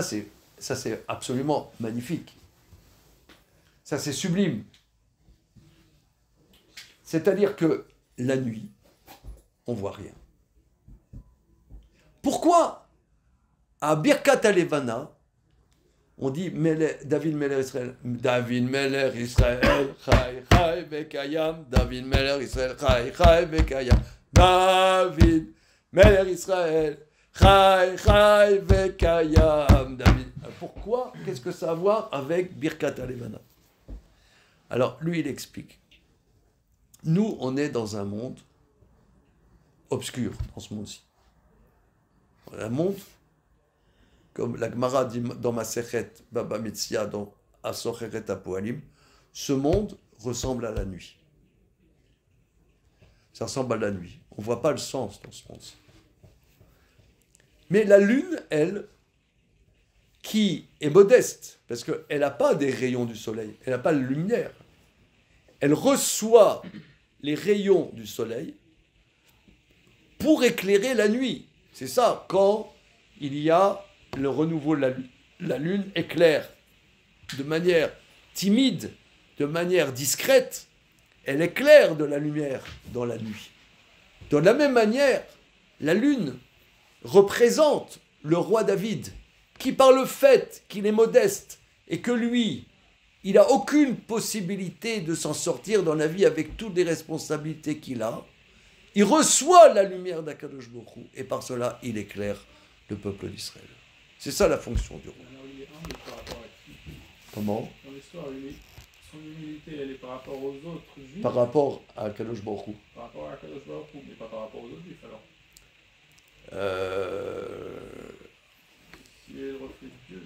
c'est absolument magnifique. Ça c'est sublime. C'est-à-dire que la nuit, on voit rien. Pourquoi à Birkat Alevana, on dit David Meller Israël, David Meller Israël, Chai Chai Bekayam, David Meller Israël, Chai Chai Bekayam, David Meller Israël, Chai Chai Bekayam, David. Pourquoi? Qu'est-ce que ça a à voir avec Birkat Alevana? Alors, lui, il explique. Nous, on est dans un monde obscur, dans ce monde-ci. Un monde, comme la Gemara dit dans Masechet Baba Metzia, dans Asocheret Apoalim, ce monde ressemble à la nuit. Ça ressemble à la nuit. On ne voit pas le sens dans ce monde-ci. Mais la lune, elle, qui est modeste, parce qu'elle n'a pas des rayons du soleil, elle n'a pas de lumière. Elle reçoit les rayons du soleil pour éclairer la nuit. C'est ça, quand il y a le renouveau de la lune éclaire de manière timide, de manière discrète, elle éclaire de la lumière dans la nuit. De la même manière, la lune représente le roi David, qui par le fait qu'il est modeste et que lui, il n'a aucune possibilité de s'en sortir dans la vie avec toutes les responsabilités qu'il a, il reçoit la lumière d'Akadosh Baruch Hu, et par cela, il éclaire le peuple d'Israël. C'est ça la fonction du roi. Alors, il est humble par rapport à qui? Comment? Dans l'histoire, son humilité, elle est par rapport aux autres juifs. Par rapport à Akadosh Baruch Hu. Par rapport à Kadosh Baruch Hu, mais pas par rapport aux autres juifs, alors. Qui est le reflet de Dieu,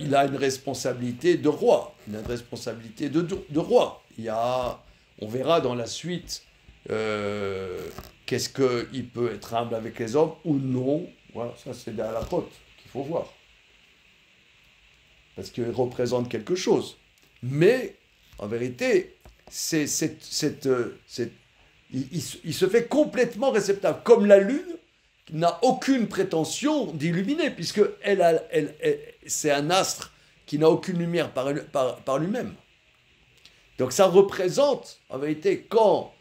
Il a une responsabilité de roi. Il a une responsabilité de roi. On verra dans la suite qu'est-ce qu'il peut être humble avec les hommes ou non. Voilà, ça c'est à la côte qu'il faut voir. Parce qu'il représente quelque chose. Mais, en vérité, il se fait complètement réceptable. Comme la lune, qui n'a aucune prétention d'illuminer, puisque c'est un astre qui n'a aucune lumière par lui-même. Donc ça représente, en vérité, quand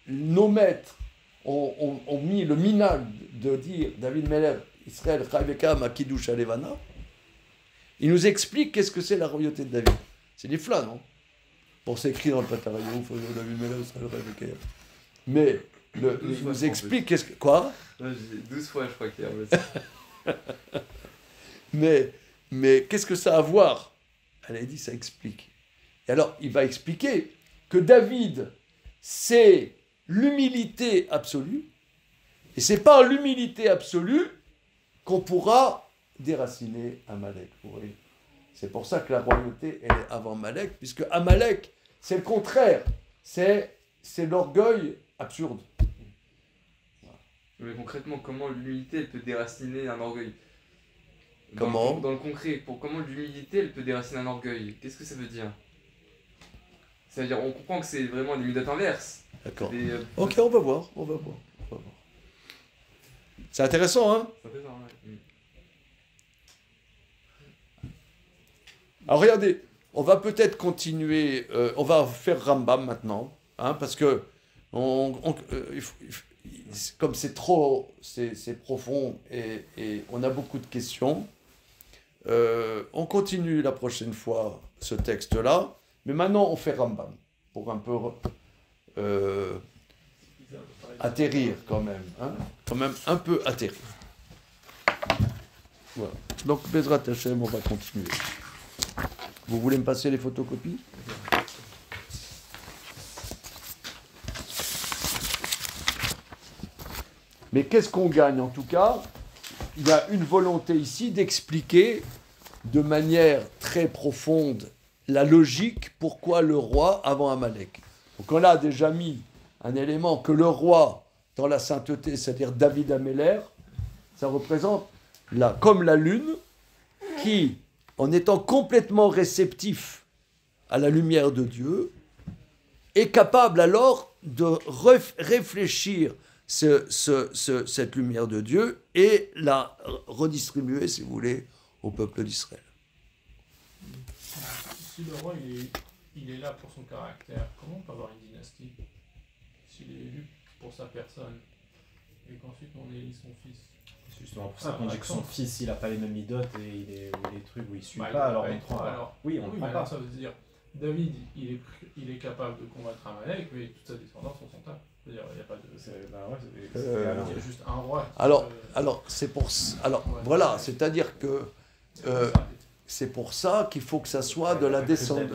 nos maîtres ont mis le minal de dire David Meller, Israël, Chayvekam, Akidush Alevana, il nous explique qu'est-ce que c'est la royauté de David. C'est des flans, non? Pour s'écrire dans le Patarayon, David Meller, Israël, Chayvekam. Mais il nous explique qu'est-ce que... Quoi? 12 fois, je crois qu'il y a. Mais qu'est-ce que ça a à voir? Elle a dit, ça explique. Et alors, il va expliquer que David, c'est l'humilité absolue, et c'est par l'humilité absolue qu'on pourra déraciner Amalek. Vous voyez, c'est pour ça que la royauté, elle est avant Amalek, puisque Amalek, c'est le contraire, c'est l'orgueil absurde. Mais concrètement, comment l'humilité elle peut déraciner un orgueil? Comment? Dans le concret, comment l'humilité elle peut déraciner un orgueil? Qu'est-ce que ça veut dire? Ça veut dire, on comprend que c'est vraiment des méthodes inverses. D'accord. Ok, on va voir. C'est intéressant, hein? C'est intéressant, ouais. Alors regardez, on va peut-être continuer, on va faire Rambam maintenant, hein, parce que comme c'est profond et on a beaucoup de questions, on continue la prochaine fois ce texte-là, mais maintenant on fait Rambam, pour un peu atterrir quand même, hein, quand même un peu atterrir. Voilà. Donc Bezrat Hashem, on va continuer. Vous voulez me passer les photocopies ? Mais qu'est-ce qu'on gagne en tout cas? Il y a une volonté ici d'expliquer de manière très profonde la logique pourquoi le roi avant Amalek. Donc on a déjà mis un élément que le roi dans la sainteté, c'est-à-dire David Améler, ça représente comme la lune qui, en étant complètement réceptif à la lumière de Dieu, est capable alors de réfléchir cette lumière de Dieu et la redistribuer, si vous voulez, au peuple d'Israël. Si le roi il est là pour son caractère, comment on peut avoir une dynastie s'il est élu pour sa personne et qu'ensuite on élit son fils? C'est justement pour ça qu'on dit que son fils, il a pas les mêmes idotes et il est des trucs où il suit Bah, pas, alors ouais, on prend pas. alors, Oui, on le prend mais pas. alors ça veut dire, David, il est capable de combattre Amalek, mais toute sa descendance, on s'en tape. C'est-à-dire, il n'y a pas de... Bah ouais, Il y a juste un roi. Alors, c'est pour... Alors, voilà, c'est-à-dire que... c'est pour ça qu'il faut que ça soit de la descendance.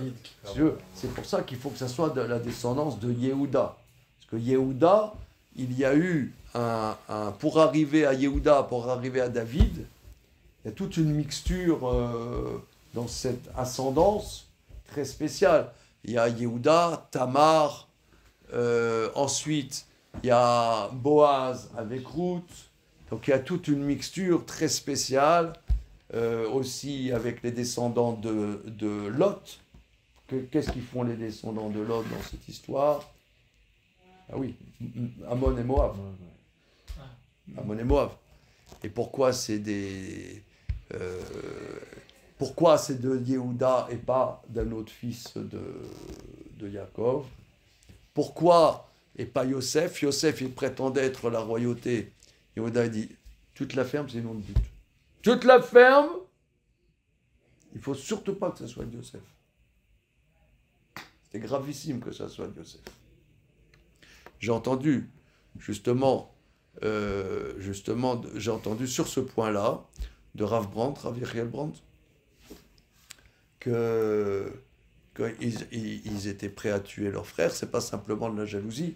C'est pour ça qu'il faut que ça soit de la descendance de Yehuda. Parce que Yehuda, il y a eu pour arriver à Yehuda, pour arriver à David, il y a toute une mixture dans cette ascendance très spéciale. Il y a Yehuda, Tamar, ensuite il y a Boaz avec Ruth. Donc il y a toute une mixture très spéciale. Aussi avec les descendants de Lot. Qu'est-ce qu'ils font les descendants de Lot dans cette histoire? Ah oui, Ammon et Moab. Ammon et Moab. Et pourquoi c'est pourquoi c'est de Yehuda et pas d'un autre fils de Yaakov? Pourquoi et pas Yosef? Yosef, il prétendait être la royauté. Yehuda a dit, toute la ferme, c'est nom de but. Toute la ferme, il ne faut surtout pas que ce soit Yosef. C'est gravissime que ça soit Yosef. J'ai entendu, justement, j'ai entendu sur ce point-là, de Rav Brandt, Rav Yechiel Brandt, qu'ils étaient prêts à tuer leur frère. C'est pas simplement de la jalousie,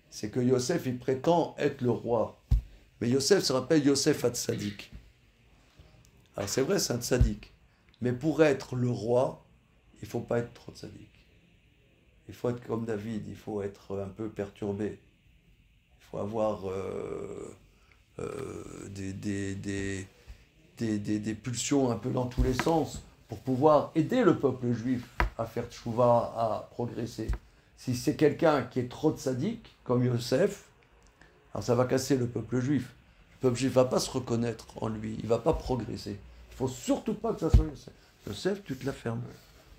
c'est que Yosef, il prétend être le roi. Mais Yosef se rappelle Yosef Hatzadik. Alors c'est vrai, c'est un tzaddik. Mais pour être le roi, il ne faut pas être trop tzaddik. Il faut être comme David, il faut être un peu perturbé. Il faut avoir des pulsions un peu dans tous les sens pour pouvoir aider le peuple juif à faire tchouva, à progresser. Si c'est quelqu'un qui est trop tzaddik, comme Yosef, alors ça va casser le peuple juif. Le peuple juif ne va pas se reconnaître en lui, il ne va pas progresser. Il ne faut surtout pas que ça soit Yosef. Yosef, tu te la fermes.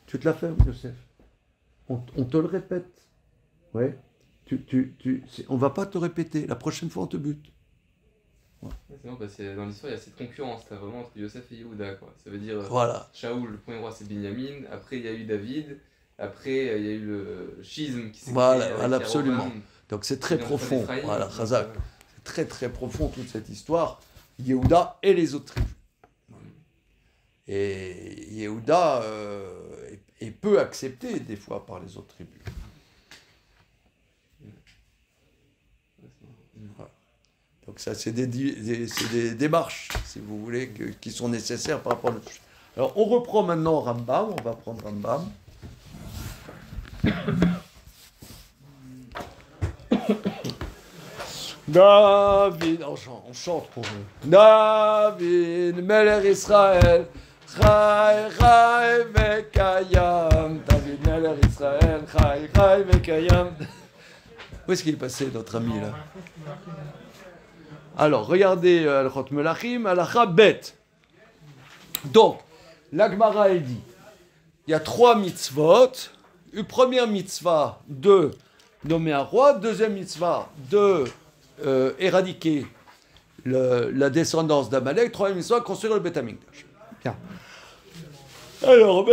Tu te la fermes, Yosef. On te le répète. Ouais. On ne va pas te répéter. La prochaine fois, on te bute. Ouais. C'est bon, parce que dans l'histoire, il y a cette concurrence là, vraiment entre Yosef et Yehuda. Quoi. Ça veut dire, voilà. Shaoul, le premier roi, c'est Binyamin. Après, il y a eu David. Après, il y a eu le schisme qui s'est créé. Voilà, absolument. Donc c'est très profond. Voilà, Chazak. C'est très très profond toute cette histoire. Yehuda et les autres tribus. Et Yehuda est peu accepté des fois par les autres tribus. Voilà. Donc ça, c'est des démarches, si vous voulez, qui sont nécessaires par rapport à notre... Alors on reprend maintenant Rambam, on va prendre Rambam. David, on chante pour eux. David, Melech Israël, Chai, Chai, Vekayam. David, Melech Israël, Chai, Chai, Vekayam. Où est-ce qu'il est passé, notre ami, là? Alors, regardez Al-Chot Melachim, Al-Acha Bet. Donc, l'Agmara, elle dit, il y a 3 mitzvot. Une première mitzvah de nommer un roi, deuxième mitzvah de éradiquer la descendance d'Amalek, troisième mitzvah construire le Beth Amikdash. Bien. Alors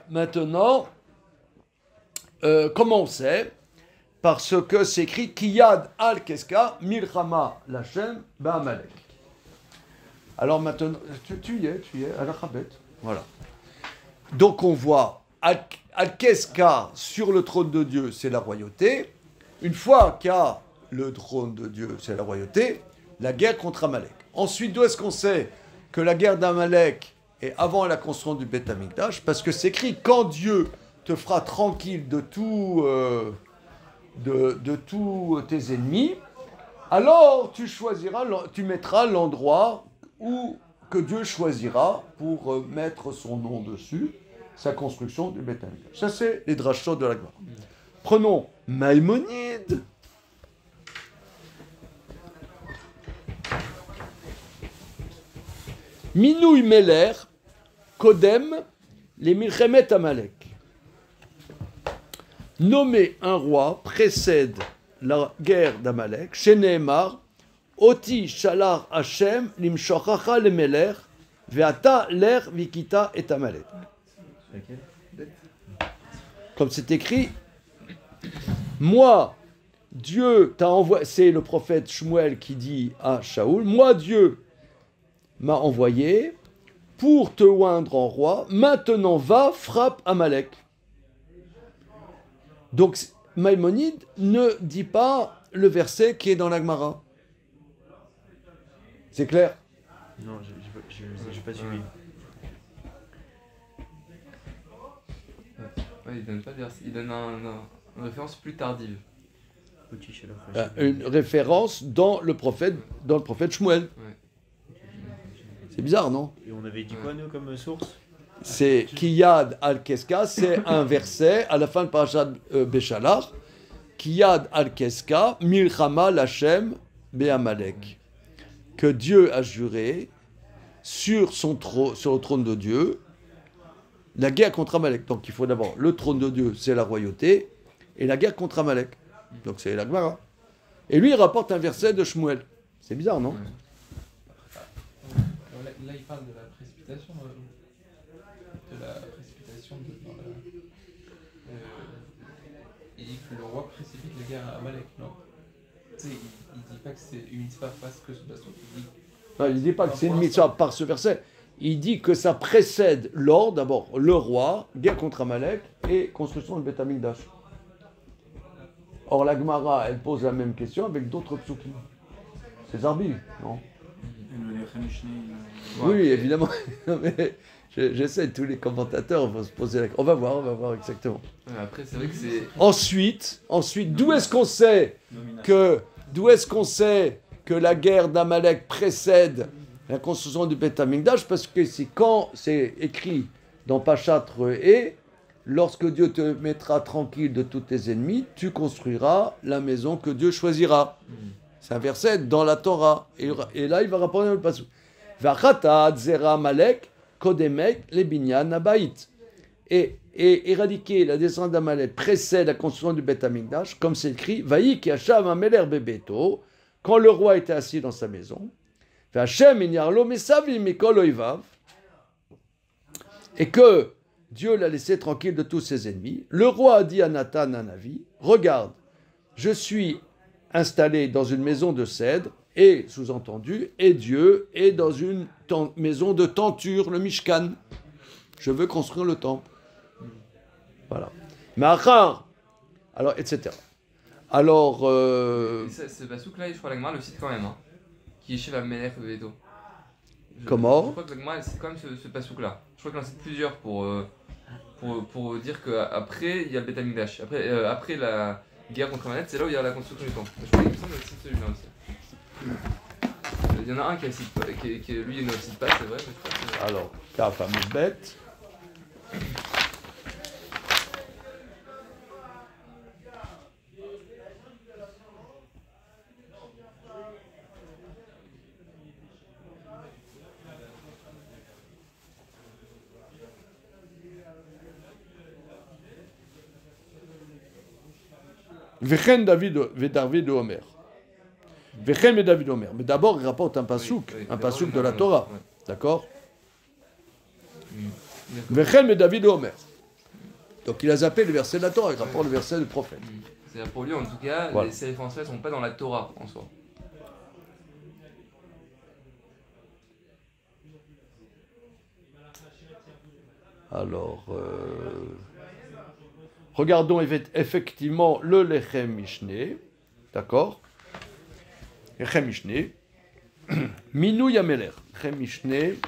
maintenant, comment on sait? Parce que c'est écrit Kiyad al-Keska Milchama Lachem Ba'Amalek. Alors maintenant, tu y es, à la Chabet. Voilà. Donc on voit Al-Keska sur le trône de Dieu, c'est la royauté. Une fois qu'il y a le trône de Dieu, c'est la royauté, la guerre contre Amalek. Ensuite, d'où est-ce qu'on sait que la guerre d'Amalek est avant la construction du Beth Amikdash? Parce que c'est écrit, quand Dieu te fera tranquille de tous tes ennemis, alors tu mettras l'endroit que Dieu choisira pour mettre son nom dessus, sa construction du Beth Amikdash. Ça, c'est les drashot de la gloire. Prenons Maïmonide. Minouy Meler, Kodem, les Milchemet Amalek. Nommer un roi précède la guerre d'Amalek. Chez Nehemar, Oti Shalar Hashem, Limshochacha le Meler, Veata ler Vikita et Amalek. Comme c'est écrit, moi, Dieu t'a envoyé, c'est le prophète Shmuel qui dit à Shaoul, moi, Dieu m'a envoyé pour te oindre en roi, maintenant va, frappe Amalek. Donc, Maïmonide ne dit pas le verset qui est dans la Gemara. C'est clair? Non, j'ai pas suivi. Ouais, il donne pas de verset, il donne une référence plus tardive. Une référence dans le prophète Shmuel. Ouais. C'est bizarre, non? Et on avait dit quoi, nous, comme source? C'est Kiyad al-Keska, c'est un verset à la fin de Parashat Béchalar. Kiyad al-Keska, Milchama Lachem Be'amalek. Que Dieu a juré sur le trône de Dieu, la guerre contre Amalek. Donc il faut d'abord, le trône de Dieu, c'est la royauté, et la guerre contre Amalek. Donc c'est la Gemara. Et lui, il rapporte un verset de Shmuel. C'est bizarre, non? Là, il parle de la précipitation. Il dit que le roi précipite la guerre à Amalek, non? Tu sais, il dit pas que c'est une mitzvah parce que ce bateau. Non, il ne dit pas que c'est une mitzvah par ce verset. Il dit que ça précède l'ordre, d'abord le roi, guerre contre Amalek et construction de Beth Amikdash. Or la Gemara, elle pose la même question avec d'autres psukim. C'est Zarbi, non? Oui, évidemment. Non, mais j'essaie, tous les commentateurs vont se poser la question. On va voir exactement. Ouais, après, c'est vrai que c'est. Ensuite, d'où est-ce qu'on sait que la guerre d'Amalek précède la construction du Beth Amikdash? Parce que c'est quand c'est écrit dans Pachat Re'eh, lorsque Dieu te mettra tranquille de tous tes ennemis, tu construiras la maison que Dieu choisira. C'est un verset dans la Torah. Et là, il va répondre le passage. V'achata zera Amalek kodemek lebinyan abayit. Et éradiquer la descendance d'Amalek précède la construction du Beth Amikdash, comme c'est écrit, Vaï ki Hashem ameler bebeto, quand le roi était assis dans sa maison, V'Hashem inyarlo mesavi mikol oivav, et que Dieu l'a laissé tranquille de tous ses ennemis. Le roi a dit à Nathan, un avis, regarde, je suis installé dans une maison de cèdre, et, sous-entendu, et Dieu est dans une maison de tenture, le Mishkan. Je veux construire le temple. Voilà. Mais alors, etc. Alors... Ce basouk-là, je crois que la Gemara le cite quand même. Hein. Qui est chez la Melech Veto. Comment? Je crois que la Gemara cite quand même ce basouk-là. Je crois qu'il en cite plusieurs pour dire qu'après, il y a le Beth Amikdash. Après la guerre contre Amalek, c'est là où il y a la construction du temple. Je crois qu'il me semble qu'il cite celui-là aussi. Il y en a un qui lui, il ne le cite pas, c'est vrai. Mais je crois que... Alors, Kaf Amudbet. Vechen David Omer. Vechen David Omer. Mais d'abord, il rapporte un pasouk, un pasouk de la Torah. Ouais. D'accord? Vechen David Omer. Donc il a zappé le verset de la Torah, il rapporte le verset du prophète. C'est-à-dire pour lui, en tout cas, Voilà. ces références-là ne sont pas dans la Torah en soi. Alors, regardons effectivement le Lechem Mishneh, d'accord? Lechem Mishneh, Minou Yameler, Lechem Mishneh,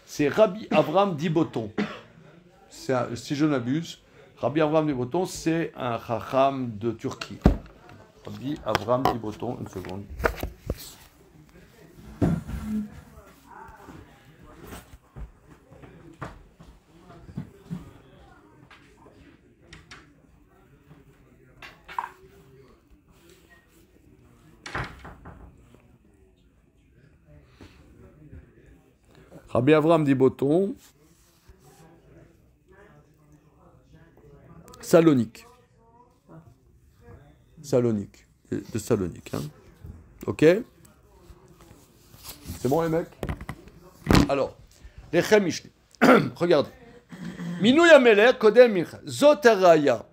c'est Rabbi Avram Diboton. Si je n'abuse, Rabbi Avram Diboton, c'est un Chacham de Turquie. Rabbi Avram Diboton, une seconde. Rabbi Avram dit Boton, Salonique. Salonique. De Salonique. Hein. Ok? C'est bon les mecs? Alors, les Chemishli. Regardez. Minouya Meler, Kodem Mincha. Zotaraya.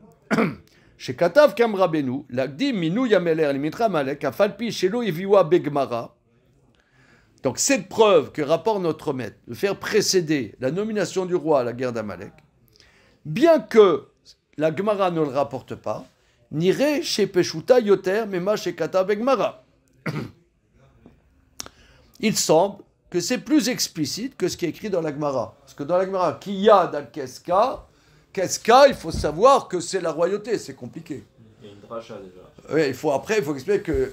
Shekatav Kam Rabenu, Lagdim Minouya Meler, Limitra Malek, Afalpi Shelo Eviwa Begmara. Donc, cette preuve que rapporte notre maître de faire précéder la nomination du roi à la guerre d'Amalek, bien que la Gemara ne le rapporte pas, n'irait chez Peshuta Yoter, Mema chez Kata Begmara. Il semble que c'est plus explicite que ce qui est écrit dans la Gemara. Parce que dans la Gemara, Kiyad al-Keska, Keska, il faut savoir que c'est la royauté, c'est compliqué. Il y a une dracha déjà. Oui, il faut expliquer que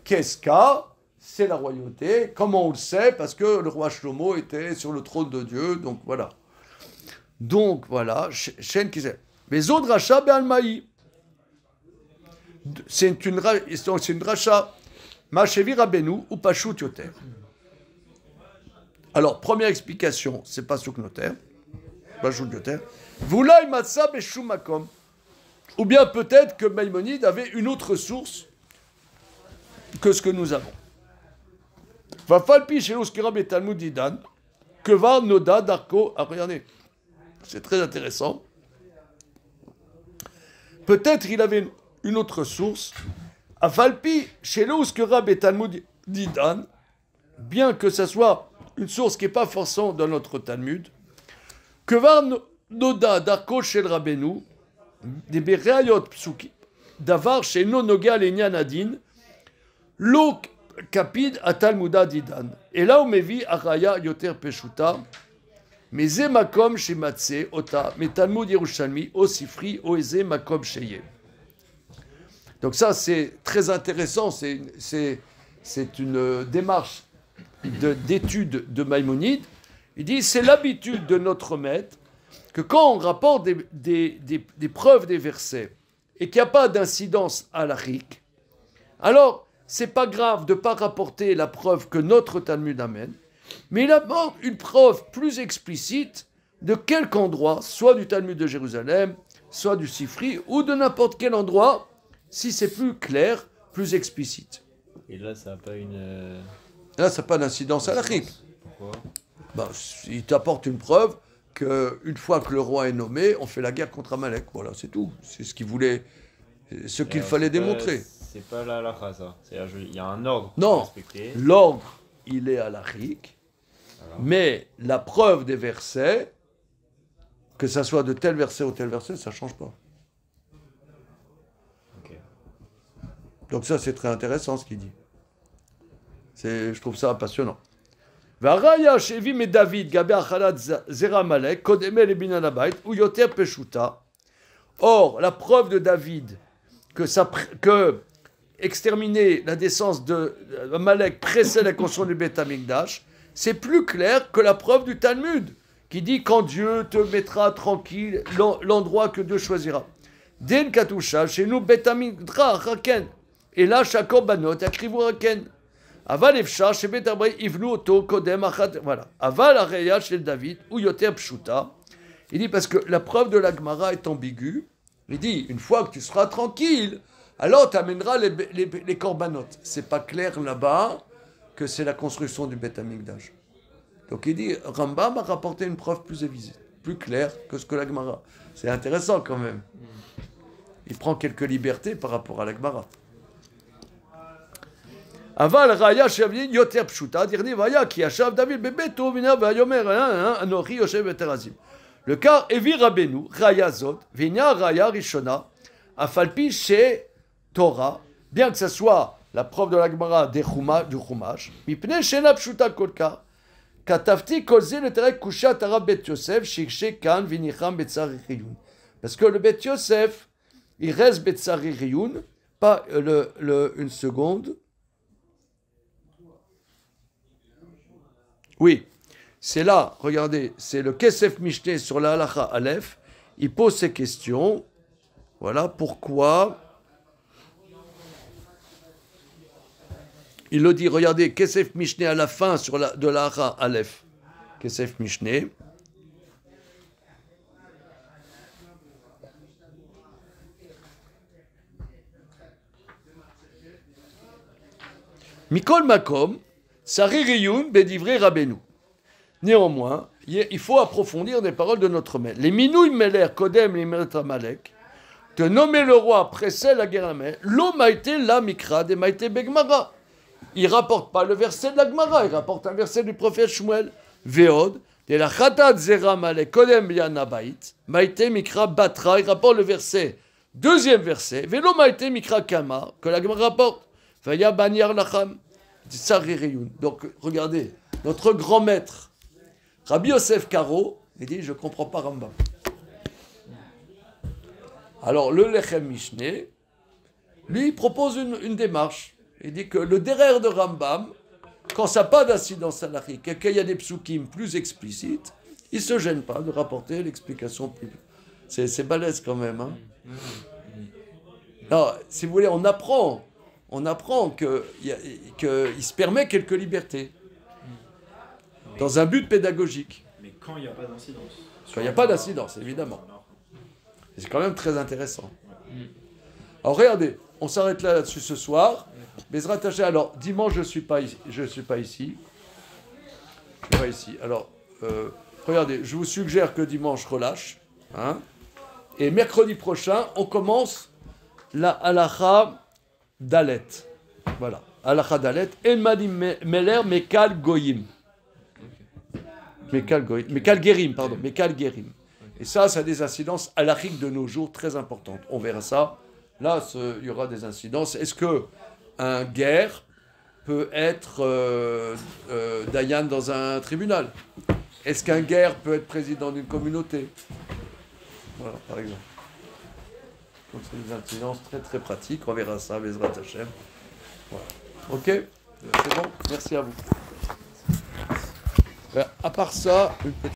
Keska, c'est la royauté. Comment on le sait? Parce que le roi Shlomo était sur le trône de Dieu, donc voilà. Donc voilà, Shen qui sait. Mais autres rachats, Be'almaï. C'est une dracha. Machevi Rabenu ou Pashut Yoter. Alors, première explication, c'est pas Souk Noter. Pashut Yoter. Voulay Matsa Beshumakom. Ou bien peut-être que Maïmonide avait une autre source que ce que nous avons. Vafalpi chez l'Oskira et Talmud Didan. Que va Noda Darko. Ah, regardez, c'est très intéressant. Peut-être il avait une autre source. Afalpi, chez l'Ouskera et Talmud Didan, bien que ce soit une source qui n'est pas forcément dans notre Talmud, que var Noda Darko chez le Rabbeinu, des Bereayot Psuki, d'avar chez Nonoga Lenyanadin, l'eau capide à Talmuda Didan. Et là où Mevi Araya Yoter Peshuta, mais Zemakom chez Matse, Ota, mais Talmud Yerushalmi, Osifri, Oeze Makom Sheye. Donc ça, c'est très intéressant, c'est une démarche d'étude de Maïmonide. Il dit, c'est l'habitude de notre maître que quand on rapporte des preuves des versets et qu'il n'y a pas d'incidence halachique, alors c'est pas grave de ne pas rapporter la preuve que notre Talmud amène, mais il apporte une preuve plus explicite de quelque endroit, soit du Talmud de Jérusalem, soit du Sifri, ou de n'importe quel endroit, si c'est plus clair, plus explicite. Et là, ça n'a pas une. Là, ça n'a pas d'incidence halachique. Pourquoi? Ben, il t'apporte une preuve qu'une fois que le roi est nommé, on fait la guerre contre Amalek. Voilà, c'est tout. C'est ce qu'il voulait, ce qu'il fallait démontrer. C'est pas la halakha, ça. Il y a un ordre Non, à respecter. l'ordre, il est halachique, Voilà. mais la preuve des versets, que ça soit de tel verset ou tel verset, ça ne change pas. Ok. Donc ça, c'est très intéressant ce qu'il dit. Je trouve ça passionnant. Varaya shevi me David gabe achalat zera malek kodemel et binan abayt ou yoter peshuta. Or, la preuve de David que exterminer la descendance de Amalek précède la construction du Beth Amikdash, c'est plus clair que la preuve du Talmud qui dit quand Dieu te mettra tranquille l'endroit que Dieu choisira. Den katusha chez nous Beth Amikdash raken et là chaque banot akrivu raken. Aval efshar chez Beth Abrei ivnu oto kodem achat. Voilà. Aval areya chez David ou yoter pshuta. Il dit parce que la preuve de la Gemara est ambiguë. Il dit une fois que tu seras tranquille, alors tu amèneras les corbanotes. C'est pas clair là-bas que c'est la construction du Beth Amikdash. Donc il dit Rambam a rapporté une preuve plus évidente, plus claire que ce que la Gemara. C'est intéressant quand même. Il prend quelques libertés par rapport à la Gemara. Aval raya shavin yoter pshuta dirni vaya ki yashav David bebeto vina vayomer anochi yoshev beterazim. Le cas Evi Rabenu raya zot vinya raya rishona afalpi chez Torah, bien que ce soit la preuve de la Gemara du Chumash, mipne shena pshuta kolka katafti kolze le terek kushat arab bet Yosef shikshe kan vinicham betzari riyun. Parce que le bet Yosef il reste betzari riyun, pas une seconde. Oui, c'est là, regardez, c'est le Kesef Mishneh sur la Halacha Aleph. Il pose ces questions. Voilà pourquoi Il le dit, regardez, Kesef Mishneh à la fin de la Hara Aleph. Kesef Mishneh. Mikol Makom, Saririyun Bedivre Rabbeinu. Néanmoins, il faut approfondir des paroles de notre maître. Les Minouy Meler Kodem Limeret Amalek, de nommer le roi précède la guerre à Amalek, l'homme a été la Mikra de Maïté Begmara. Il ne rapporte pas le verset de la Gemara, il rapporte un verset du prophète Shmuel. Veod, de la Khatat Zera Malek Kodem Yanabait, Maïté Mikra Batra, il rapporte le verset, deuxième verset, Velo Maïté Mikra Kama, que la Gemara rapporte. Vaya Banyar Lacham, Tsaririyoun. Donc, regardez, notre grand maître, Rabbi Yosef Karo, il dit, je ne comprends pas Rambam. Alors, le Lechem Mishneh, lui, il propose une démarche. Il dit que le derrière de Rambam, quand ça n'a pas d'incidence halachique et qu'il y a des psukim plus explicites, il ne se gêne pas de rapporter l'explication plus. C'est balèze quand même. Hein. Alors, si vous voulez, on apprend qu'il se permet quelques libertés dans un but pédagogique. Mais quand il n'y a pas d'incidence. Quand il n'y a pas d'incidence, évidemment. C'est quand même très intéressant. Alors regardez, on s'arrête là-dessus ce soir. Bezrat Hashem, alors dimanche je ne suis pas ici. Je suis pas ici. Alors regardez, je vous suggère que dimanche relâche. Hein, et mercredi prochain, on commence la halacha Dalet. Voilà. Halacha Dalet. Elmadim Meler Mekal Goyim. Mekal Gerim, pardon. Mekal Gerim. Et ça a des incidences halachiques de nos jours très importantes. On verra ça. Là, il y aura des incidences. Est-ce qu'un guerre peut être Dayan dans un tribunal? Est-ce qu'un guerre peut être président d'une communauté? Voilà, par exemple. Donc, c'est des incidences très très pratiques. On verra ça, Bezrat Hashem. Voilà. Ok? C'est bon? Merci à vous. À part ça, une petite